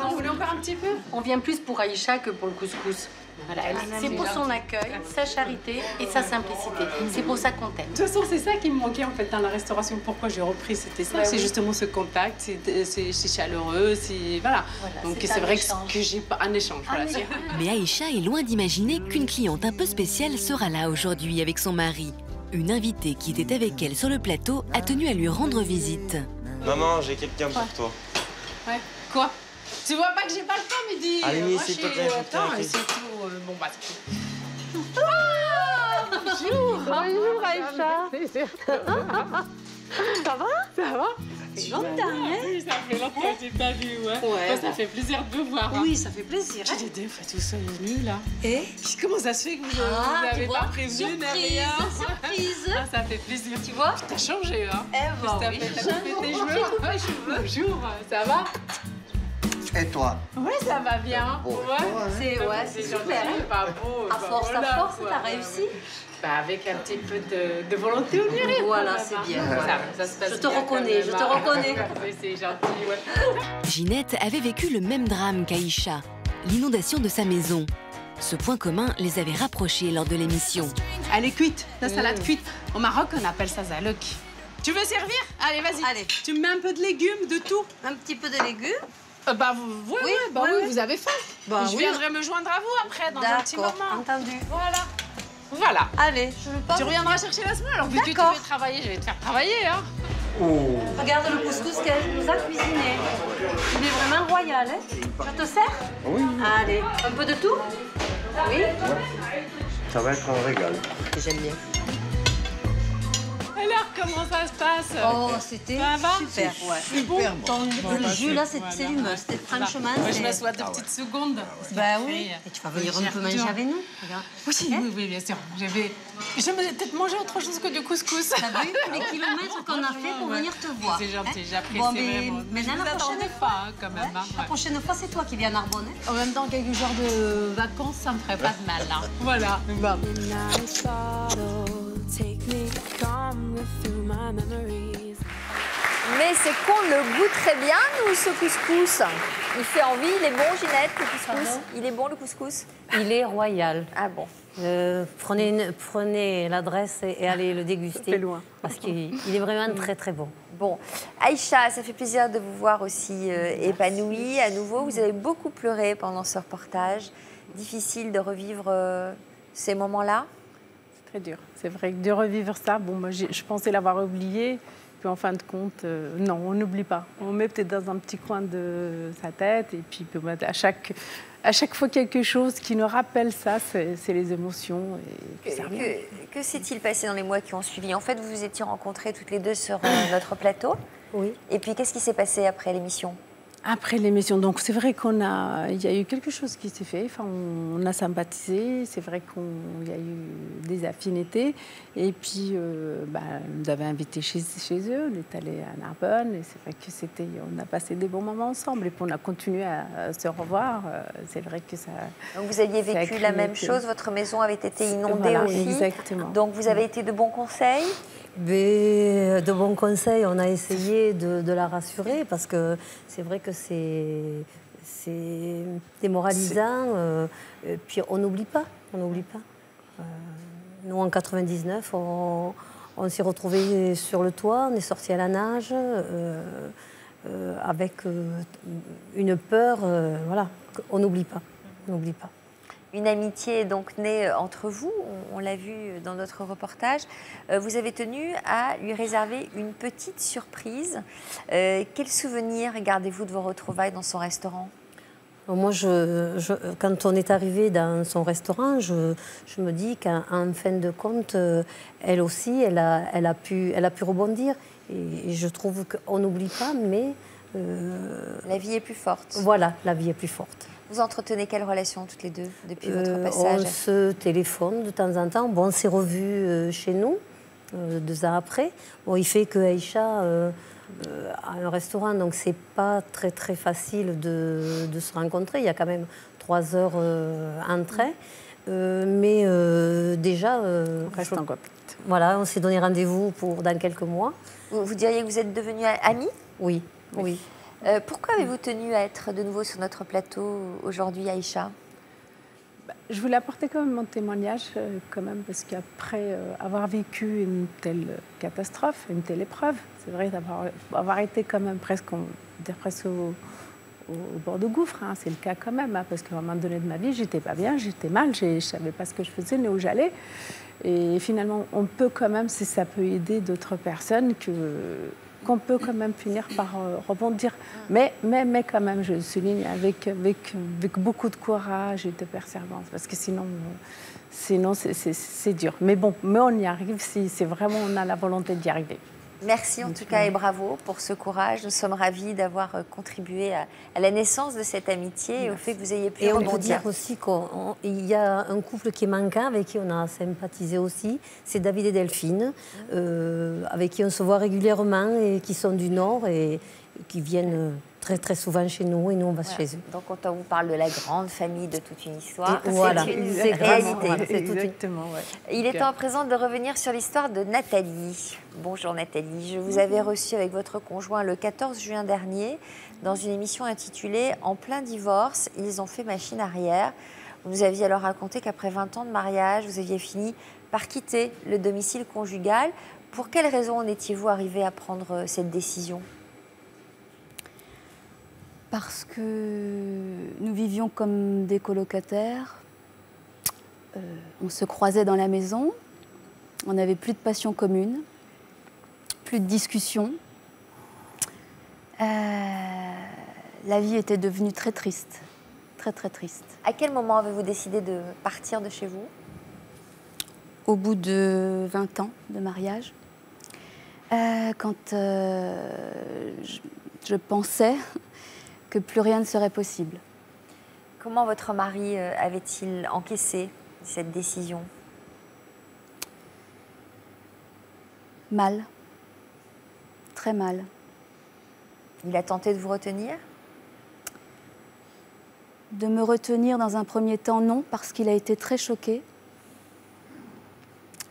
On voulait encore un petit peu? On vient plus pour Aïcha que pour le couscous. Voilà, c'est pour son accueil, sa charité et sa simplicité. C'est pour ça qu'on t'aime. De toute façon, c'est ça qui me manquait en fait dans la restauration. Pourquoi j'ai repris, c'était ça. C'est justement ce contact, c'est chaleureux, c'est voilà. Donc c'est vrai que j'ai pas un échange. Voilà. Mais Aïcha est loin d'imaginer qu'une cliente un peu spéciale sera là aujourd'hui avec son mari. Une invitée qui était avec elle sur le plateau a tenu à lui rendre visite. Maman, j'ai quelqu'un pour toi. Ouais. Quoi? Tu vois pas que j'ai pas le temps, Mehdi? Allez, s'il te plaît, attends, c'est tout. Bon, bah, c'est tout. Oh, bonjour! Bonjour, Aïcha. Ça va? Ça va? Ça fait longtemps, hein? Oui, ça fait longtemps que j'ai pas vu, ouais. Bon, ça fait plaisir de vous voir. Oui, ça fait plaisir. J'ai des fois tout ça venu, là. Et? Comment ça se fait que vous n'avez pas prévenu, rien? Surprise! Ah, ça fait plaisir. Tu vois? T'as changé, hein? Eh ben oui. T'as fait tes cheveux. Bonjour, ça va? Et toi? Oui, ça va bien. Bon, ouais, c'est super. Pas beau. À force, t'as réussi. Bah, avec un petit peu de volonté, on y arrive. Voilà, c'est bien. Ça se passe je te reconnais, je te reconnais. C'est gentil, ouais. Ginette avait vécu le même drame qu'Aïcha, l'inondation de sa maison. Ce point commun les avait rapprochés lors de l'émission. Elle est cuite, la salade cuite. Au Maroc, on appelle ça zalok. Tu veux servir? Allez, vas-y. Allez. Tu mets un peu de légumes, de tout. Un petit peu de légumes. Oui, vous avez faim. Bah, je viendrai me joindre à vous après, dans un petit moment. Entendu. Voilà. Allez, tu reviendras chercher la semaine. Alors, vu que tu veux travailler, je vais te faire travailler, hein. Oh. Regarde le couscous qu'elle nous a cuisiné. Il est vraiment royal, hein. Je te sers? Oui. Allez, un peu de tout? Oui. Ça va être un régal. J'aime bien. Alors, comment ça se passe? Oh, c'était super. Super bon. Le jus, là, c'est du must. Franchement, je m'assois 2 petites secondes. Bah oui. Et tu vas venir un peu manger avec nous? Oui, bien sûr. J'aimerais peut-être manger autre chose que du couscous. T'as vu les kilomètres qu'on a fait pour venir te voir? C'est gentil, j'apprécie vraiment. Mais je ne m'attendais pas, quand même. La prochaine fois, c'est toi qui viens à Narbonne. En même temps, quelques jours de vacances, ça me ferait pas de mal. Voilà. Mais c'est qu'on le goûte très bien, nous, ce couscous. Il fait envie, il est bon, Ginette, le couscous. Il est bon, le couscous. Il est royal. Ah bon. Prenez l'adresse et allez le déguster. Loin. Parce qu'il est vraiment très très bon. Bon, Aïcha, ça fait plaisir de vous voir aussi épanouie à nouveau. Vous avez beaucoup pleuré pendant ce reportage. Difficile de revivre ces moments-là? C'est très dur. C'est vrai que de revivre ça, bon, moi, je pensais l'avoir oublié. Puis en fin de compte, non, on n'oublie pas. On met peut-être dans un petit coin de sa tête. Et puis à chaque fois quelque chose qui nous rappelle ça, c'est les émotions. Et ça revient. Que s'est-il passé dans les mois qui ont suivi? En fait, vous vous étiez rencontrés toutes les deux sur notre plateau. Oui. Et puis, qu'est-ce qui s'est passé après l'émission? Après l'émission, donc c'est vrai il y a eu quelque chose qui s'est fait. Enfin, on a sympathisé. C'est vrai qu'il y a eu des affinités. Et puis, on nous avait invités chez eux. On est allé à Narbonne. Et c'est vrai que on a passé des bons moments ensemble. Et puis on a continué à se revoir. C'est vrai que ça. Donc vous aviez vécu la même chose. Votre maison avait été inondée aussi. Exactement. Donc vous avez été de bons conseils. Mais de bons conseils, on a essayé de la rassurer parce que c'est vrai que c'est démoralisant. Puis on n'oublie pas, nous, en 99, on s'est retrouvés sur le toit, on est sortis à la nage avec une peur, voilà, on n'oublie pas. Une amitié est donc née entre vous, on l'a vu dans notre reportage. Vous avez tenu à lui réserver une petite surprise. Quel souvenir gardez-vous de vos retrouvailles dans son restaurant? Moi, quand on est arrivé dans son restaurant, je me dis qu'en fin de compte, elle aussi, elle a pu rebondir. Et je trouve qu'on n'oublie pas, mais... la vie est plus forte. Voilà, la vie est plus forte. Vous entretenez quelle relation toutes les deux depuis votre passage? On se téléphone de temps en temps. Bon, on s'est revus chez nous 2 ans après. Bon, il fait que Aïcha a un restaurant, donc c'est pas très très facile de se rencontrer. Il y a quand même 3 heures en train. Mais déjà... on reste en contact. Voilà, on s'est donné rendez-vous dans quelques mois. Vous diriez que vous êtes devenus amis? Oui. Pourquoi avez-vous tenu à être de nouveau sur notre plateau aujourd'hui, Aïcha? Je voulais apporter quand même mon témoignage, quand même, parce qu'après avoir vécu une telle catastrophe, une telle épreuve, c'est vrai d'avoir été quand même presque au bord du gouffre, hein, c'est le cas quand même, hein, parce qu'à un moment donné de ma vie, j'étais pas bien, j'étais mal, je ne savais pas ce que je faisais ni où j'allais. Et finalement, on peut quand même, si ça peut aider d'autres personnes, qu'on peut quand même finir par rebondir. Mais quand même, je souligne, avec beaucoup de courage et de persévérance, parce que sinon c'est dur. Mais bon, on y arrive si c'est vraiment on a la volonté d'y arriver. Merci en tout cas et bravo pour ce courage. Nous sommes ravis d'avoir contribué à la naissance de cette amitié et au fait que vous ayez pu rebondir. Et on peut dire aussi qu'il y a un couple qui est manquant, avec qui on a sympathisé aussi, c'est David et Delphine, avec qui on se voit régulièrement et qui sont du Nord et qui viennent très très souvent chez nous et nous on va chez eux. Donc quand on vous parle de la grande famille de toute une histoire, voilà. c'est une réalité. Voilà, exactement, ouais. Il est temps à présent de revenir sur l'histoire de Nathalie. Bonjour Nathalie, je vous avais reçue avec votre conjoint le 14 juin dernier dans une émission intitulée « En plein divorce, ils ont fait machine arrière ». Vous nous aviez alors raconté qu'après 20 ans de mariage, vous aviez fini par quitter le domicile conjugal. Pour quelles raisons en étiez-vous arrivé à prendre cette décision ? Parce que nous vivions comme des colocataires, on se croisait dans la maison, on n'avait plus de passion commune, plus de discussion. La vie était devenue très triste, très très triste. À quel moment avez-vous décidé de partir de chez vous? Au bout de 20 ans de mariage, quand je pensais que plus rien ne serait possible. Comment votre mari avait-il encaissé cette décision? Mal. Très mal. Il a tenté de vous retenir? De me retenir dans un premier temps, non, parce qu'il a été très choqué.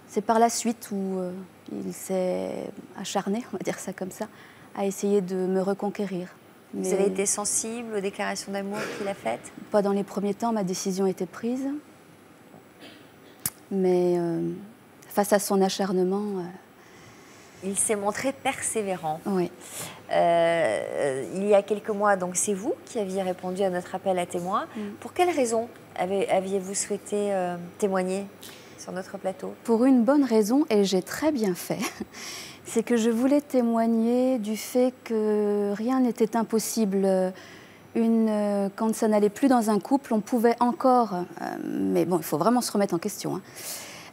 C'est par la suite où il s'est acharné, on va dire ça comme ça, à essayer de me reconquérir. Vous avez été sensible aux déclarations d'amour qu'il a faites? Pas dans les premiers temps, ma décision était prise. Mais face à son acharnement... Il s'est montré persévérant. Oui. Il y a quelques mois, donc c'est vous qui aviez répondu à notre appel à témoins. Pour quelles raisons aviez-vous souhaité témoigner sur notre plateau? Pour une bonne raison, et j'ai très bien fait. C'est que je voulais témoigner du fait que rien n'était impossible. Quand ça n'allait plus dans un couple, on pouvait encore, mais bon, il faut vraiment se remettre en question,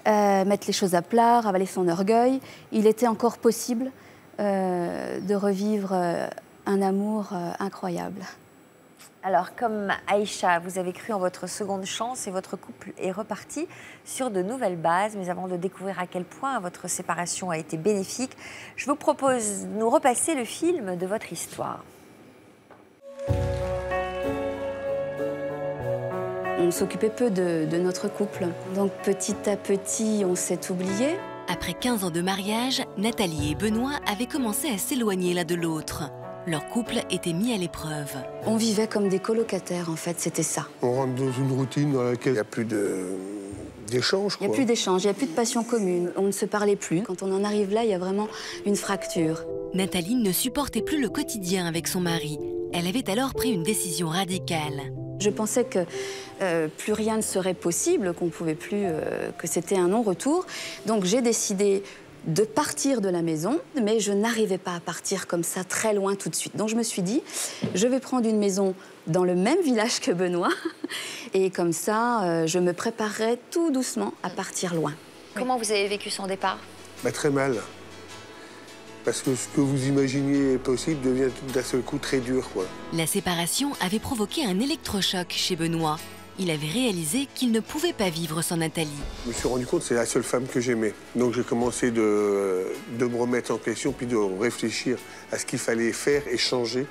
mettre les choses à plat, ravaler son orgueil. Il était encore possible de revivre un amour incroyable. Alors, comme Aïcha, vous avez cru en votre seconde chance et votre couple est reparti sur de nouvelles bases. Mais avant de découvrir à quel point votre séparation a été bénéfique, je vous propose de nous repasser le film de votre histoire. On s'occupait peu de notre couple. Donc petit à petit, on s'est oublié. Après 15 ans de mariage, Nathalie et Benoît avaient commencé à s'éloigner l'un de l'autre. Leur couple était mis à l'épreuve. On vivait comme des colocataires, en fait, c'était ça. On rentre dans une routine dans laquelle il n'y a plus d'échange. Il n'y a plus d'échange, il n'y a plus de passion commune. On ne se parlait plus. Quand on en arrive là, il y a vraiment une fracture. Nathalie ne supportait plus le quotidien avec son mari. Elle avait alors pris une décision radicale. Je pensais que plus rien ne serait possible, qu'on pouvait plus, que c'était un non-retour. Donc j'ai décidé de partir de la maison, mais je n'arrivais pas à partir comme ça très loin tout de suite. Donc je me suis dit, je vais prendre une maison dans le même village que Benoît, et comme ça, je me préparerai tout doucement à partir loin. Comment vous avez vécu son départ? Très mal. Parce que ce que vous imaginiez possible devient d'un seul coup très dur, quoi. La séparation avait provoqué un électrochoc chez Benoît. Il avait réalisé qu'il ne pouvait pas vivre sans Nathalie. Je me suis rendu compte que c'est la seule femme que j'aimais. Donc j'ai commencé de me remettre en question, puis de réfléchir à ce qu'il fallait faire et changer,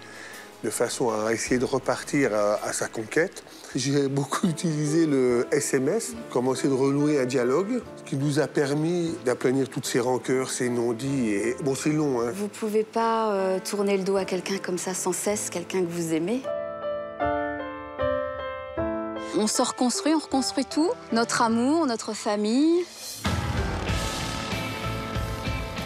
de façon à essayer de repartir à sa conquête. J'ai beaucoup utilisé le SMS, commencé de renouer un dialogue, ce qui nous a permis d'aplanir toutes ces rancœurs, ces non-dits. Et... Bon, c'est long, hein. Vous pouvez pas tourner le dos à quelqu'un comme ça sans cesse, quelqu'un que vous aimez. On se reconstruit, on reconstruit tout, notre amour, notre famille.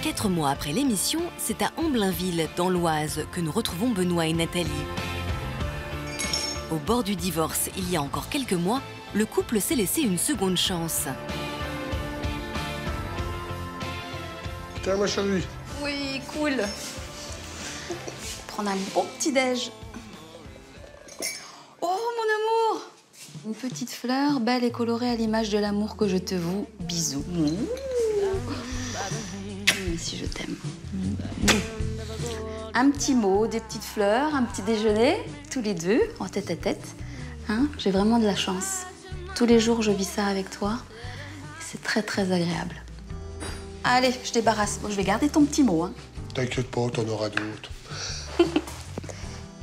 4 mois après l'émission, c'est à Amblainville, dans l'Oise, que nous retrouvons Benoît et Nathalie. Au bord du divorce, il y a encore quelques mois, le couple s'est laissé une seconde chance. Tiens, ma chérie. Oui, cool. Prendre un bon petit-déj. Oh, mon amour! Une petite fleur, belle et colorée à l'image de l'amour que je te voue. Bisous. Si je t'aime. Un petit mot, des petites fleurs, un petit déjeuner, tous les deux, en tête à tête. Hein? J'ai vraiment de la chance. Tous les jours, je vis ça avec toi. C'est très, très agréable. Allez, je débarrasse. Bon, je vais garder ton petit mot. Hein. T'inquiète pas, t'en auras d'autres.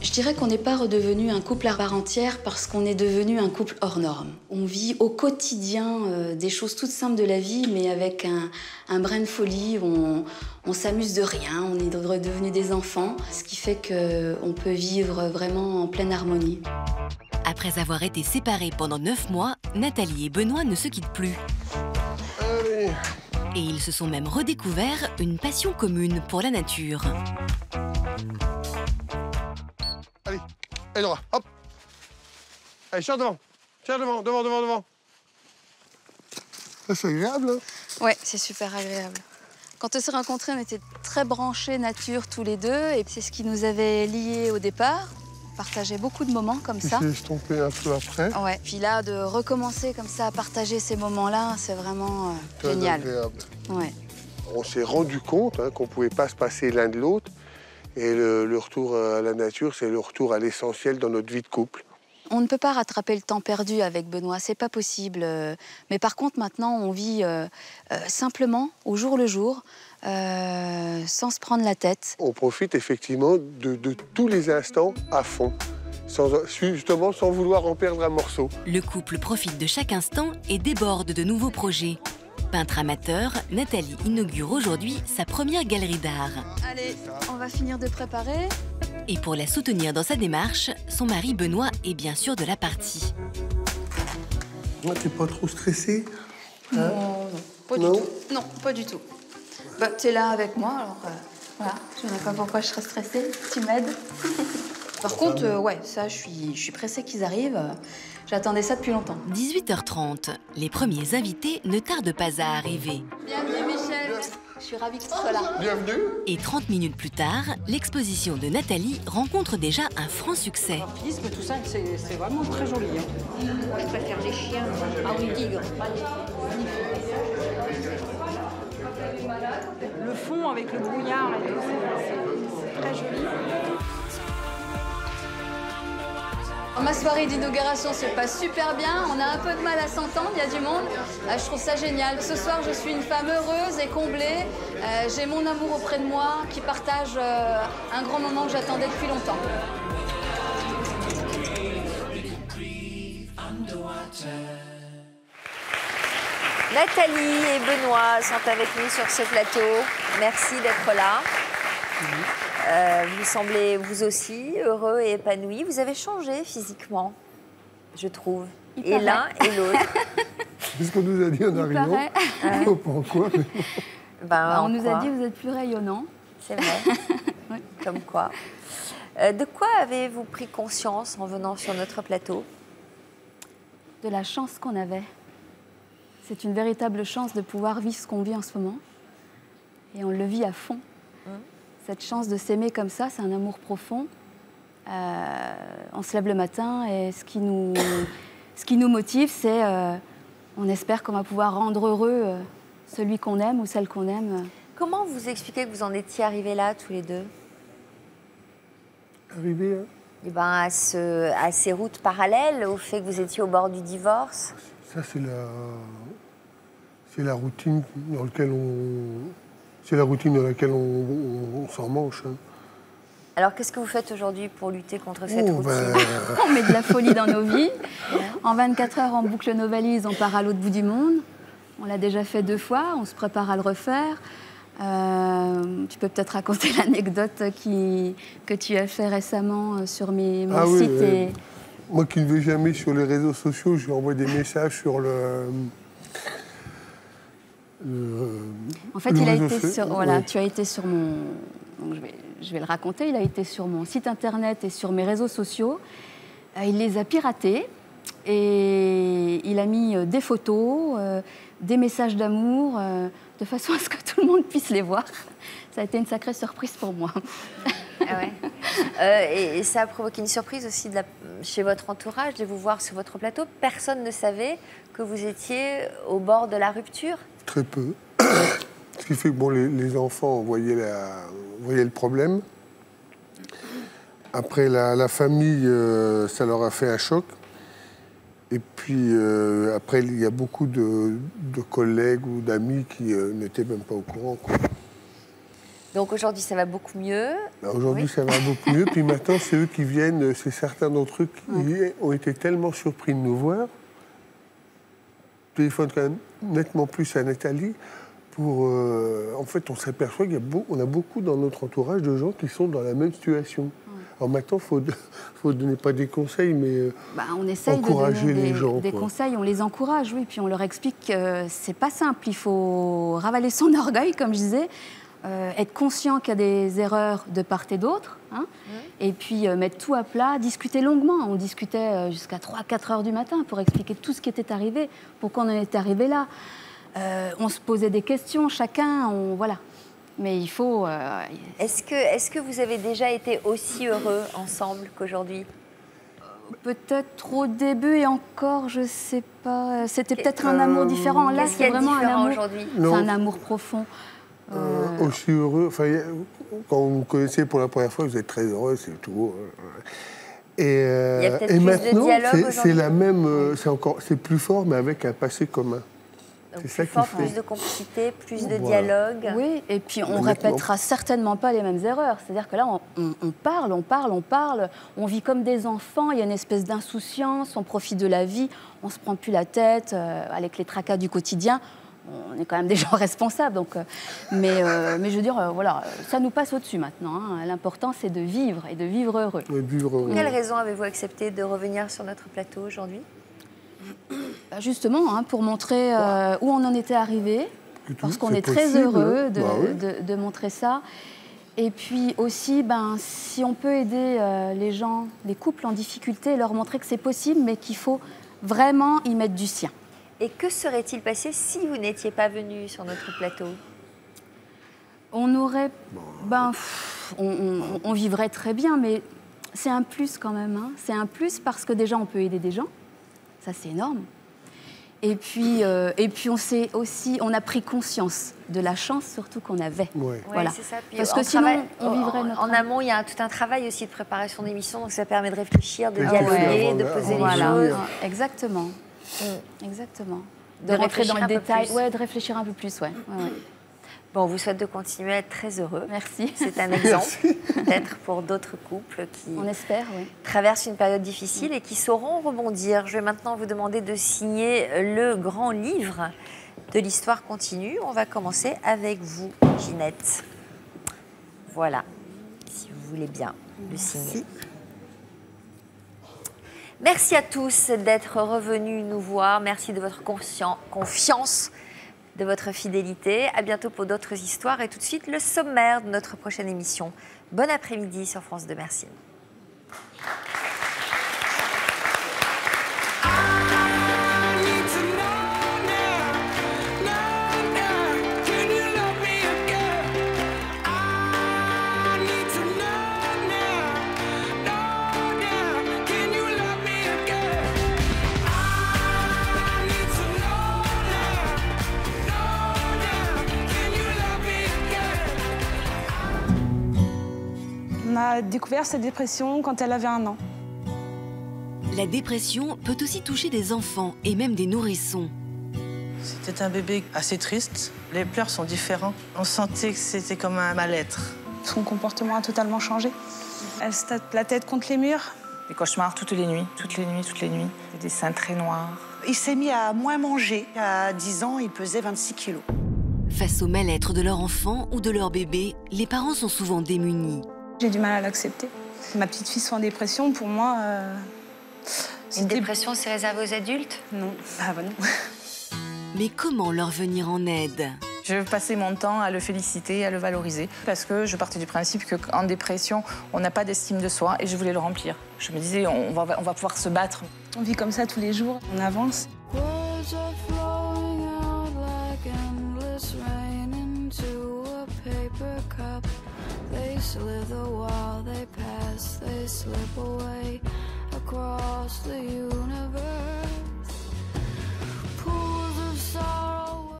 Je dirais qu'on n'est pas redevenu un couple à part entière parce qu'on est devenu un couple hors norme. On vit au quotidien des choses toutes simples de la vie, mais avec un brin de folie. On s'amuse de rien, on est redevenus des enfants, ce qui fait qu'on peut vivre vraiment en pleine harmonie. Après avoir été séparés pendant 9 mois, Nathalie et Benoît ne se quittent plus. Allez. Et ils se sont même redécouverts une passion commune pour la nature. Allez, et droit, hop. Allez, cherche devant. Cherche devant, devant. C'est agréable, hein? Ouais, c'est super agréable. Quand on s'est rencontrés, on était très branchés nature tous les deux. Et c'est ce qui nous avait liés au départ. On partageait beaucoup de moments comme ça. Qui s'est estompé un peu après. Ouais, puis là, de recommencer comme ça à partager ces moments-là, c'est vraiment génial. Agréable. Ouais. On s'est rendu compte qu'on ne pouvait pas se passer l'un de l'autre. Et le retour à la nature, c'est le retour à l'essentiel dans notre vie de couple. On ne peut pas rattraper le temps perdu avec Benoît, c'est pas possible. Mais par contre, maintenant, on vit simplement, au jour le jour, sans se prendre la tête. On profite effectivement de tous les instants à fond, justement sans vouloir en perdre un morceau. Le couple profite de chaque instant et déborde de nouveaux projets. Peintre amateur, Nathalie inaugure aujourd'hui sa première galerie d'art. Allez, on va finir de préparer. Et pour la soutenir dans sa démarche, son mari Benoît est bien sûr de la partie. T'es pas trop stressée? Non, pas du tout. Non, pas du tout. Bah, t'es là avec moi, alors voilà. Je ne sais pas pourquoi je serais stressée. Tu m'aides. Par contre, ouais, ça, je suis pressée qu'ils arrivent. J'attendais ça depuis longtemps. 18h30, les premiers invités ne tardent pas à arriver. Bienvenue, Michel. Je suis ravie que tu sois là. Bienvenue. Et 30 minutes plus tard, l'exposition de Nathalie rencontre déjà un franc succès. Tout ça, c'est vraiment très joli. Hein. Moi, je préfère les chiens. Ah oui, tigre. Le fond avec le brouillard, c'est très joli. Ma soirée d'inauguration se passe super bien. On a un peu de mal à s'entendre, il y a du monde. Je trouve ça génial. Ce soir, je suis une femme heureuse et comblée. J'ai mon amour auprès de moi qui partage un grand moment que j'attendais depuis longtemps. Nathalie et Benoît sont avec nous sur ce plateau. Merci d'être là. Vous semblez vous aussi heureux et épanoui. Vous avez changé physiquement, je trouve. Et l'un et l'autre. C'est ce qu'on nous a dit en arrivant. Je ne sais pas pourquoi. On nous a dit vous êtes plus rayonnant. C'est vrai. Oui. Comme quoi. De quoi avez-vous pris conscience en venant sur notre plateau? De la chance qu'on avait. C'est une véritable chance de pouvoir vivre ce qu'on vit en ce moment. Et on le vit à fond. Cette chance de s'aimer comme ça, c'est un amour profond. On se lève le matin et ce qui nous motive, c'est on espère qu'on va pouvoir rendre heureux celui qu'on aime ou celle qu'on aime. Comment vous expliquez que vous en étiez arrivés là, tous les deux? Arrivés, hein? Eh ben, à ces routes parallèles, au fait que vous étiez au bord du divorce. Ça, c'est la routine dans laquelle on s'en mange. Hein. Alors, qu'est-ce que vous faites aujourd'hui pour lutter contre cette routine? On met de la folie dans nos vies. En 24 heures, on boucle nos valises, on part à l'autre bout du monde. On l'a déjà fait 2 fois, on se prépare à le refaire. Tu peux peut-être raconter l'anecdote que tu as fait récemment sur mon site. Oui, moi qui ne vais jamais sur les réseaux sociaux, je lui envoie des messages sur en fait, tu as été sur mon... Donc je vais le raconter. Il a été sur mon site internet et sur mes réseaux sociaux. Il les a piratés et il a mis des photos, des messages d'amour, de façon à ce que tout le monde puisse les voir. Ça a été une sacrée surprise pour moi. Ah ouais. Et ça a provoqué une surprise aussi chez votre entourage de vous voir sur votre plateau. Personne ne savait que vous étiez au bord de la rupture? Très peu. Ce qui fait que les enfants voyaient le problème. Après, la famille, ça leur a fait un choc. Et puis, après, il y a beaucoup de collègues ou d'amis qui n'étaient même pas au courant, quoi. Donc aujourd'hui, ça va beaucoup mieux. Aujourd'hui, ça va beaucoup mieux. Puis maintenant, c'est eux qui viennent, c'est certains d'entre eux qui ont été tellement surpris de nous voir. Je téléphone quand même nettement plus à Nathalie. En fait, on s'aperçoit qu'on a beaucoup dans notre entourage de gens qui sont dans la même situation. Alors maintenant, il faut donner pas des conseils, mais on essaye encourager de donner les gens. Des conseils, on les encourage, oui, puis on leur explique que c'est pas simple. Il faut ravaler son orgueil, comme je disais, être conscient qu'il y a des erreurs de part et d'autre, hein, et puis mettre tout à plat, discuter longuement. On discutait jusqu'à 3-4 heures du matin pour expliquer tout ce qui était arrivé, pourquoi on en était arrivé là. On se posait des questions, chacun, voilà. Mais il faut... Est-ce que vous avez déjà été aussi heureux ensemble qu'aujourd'hui? Peut-être au début et encore, je sais pas. C'était peut-être un amour différent. Là, c'est vraiment un amour. C'est un amour profond. Aussi heureux. Enfin, quand vous me connaissez pour la première fois, vous êtes très heureux, c'est tout. Et maintenant, c'est la même. C'est plus fort, mais avec un passé commun. C'est ça qui fait. Plus de complicité, plus de dialogue. Oui, et puis on répétera certainement pas les mêmes erreurs. C'est-à-dire que là, on parle, on vit comme des enfants, il y a une espèce d'insouciance, on profite de la vie, on se prend plus la tête avec les tracas du quotidien. on est quand même des gens responsables. Donc, mais je veux dire, voilà, ça nous passe au-dessus maintenant. Hein. L'important, c'est de vivre et de vivre heureux. Oui, vivre heureux. Quelle raison avez-vous accepté de revenir sur notre plateau aujourd'hui? Justement, hein, pour montrer où on en était arrivé, parce qu'on est très heureux de montrer ça. Et puis aussi, si on peut aider les gens, les couples en difficulté, leur montrer que c'est possible, mais qu'il faut vraiment y mettre du sien. Et que serait-il passé si vous n'étiez pas venu sur notre plateau? On aurait... on vivrait très bien, mais c'est un plus quand même. Hein. C'est un plus parce que déjà, on peut aider des gens. Ça, c'est énorme. Et puis on a pris conscience de la chance surtout qu'on avait. Ouais. Voilà. C'est ça. Puis parce que sinon, on vivrait notre... En amont, il y a tout un travail aussi de préparation d'émission, donc ça permet de réfléchir, de dialoguer, de poser les choses. Exactement. Exactement. De rentrer dans le détail, de réfléchir un peu plus, ouais. Bon, on vous souhaite de continuer à être très heureux. Merci. C'est un exemple, peut-être, pour d'autres couples qui traversent une période difficile et qui sauront rebondir. Je vais maintenant vous demander de signer le grand livre de l'histoire continue. On va commencer avec vous, Ginette. Voilà, si vous voulez bien le signer. Merci à tous d'être revenus nous voir. Merci de votre confiance, de votre fidélité. À bientôt pour d'autres histoires. Et tout de suite, le sommaire de notre prochaine émission. Bon après-midi sur France 2. Merci. On a découvert cette dépression quand elle avait 1 an. La dépression peut aussi toucher des enfants et même des nourrissons. C'était un bébé assez triste. Les pleurs sont différents. On sentait que c'était comme un mal-être. Son comportement a totalement changé. Elle se tape la tête contre les murs. Des cauchemars toutes les nuits, toutes les nuits, toutes les nuits. Des seins très noirs. Il s'est mis à moins manger. À 10 ans, il pesait 26 kilos. Face au mal-être de leur enfant ou de leur bébé, les parents sont souvent démunis. J'ai du mal à l'accepter. Ma petite fille soit en dépression, pour moi... Une dépression, c'est réservé aux adultes? Non, non. Mais comment leur venir en aide? Je passais mon temps à le féliciter, à le valoriser, parce que je partais du principe qu'en dépression, on n'a pas d'estime de soi et je voulais le remplir. Je me disais, on va pouvoir se battre. On vit comme ça tous les jours, on avance. They slip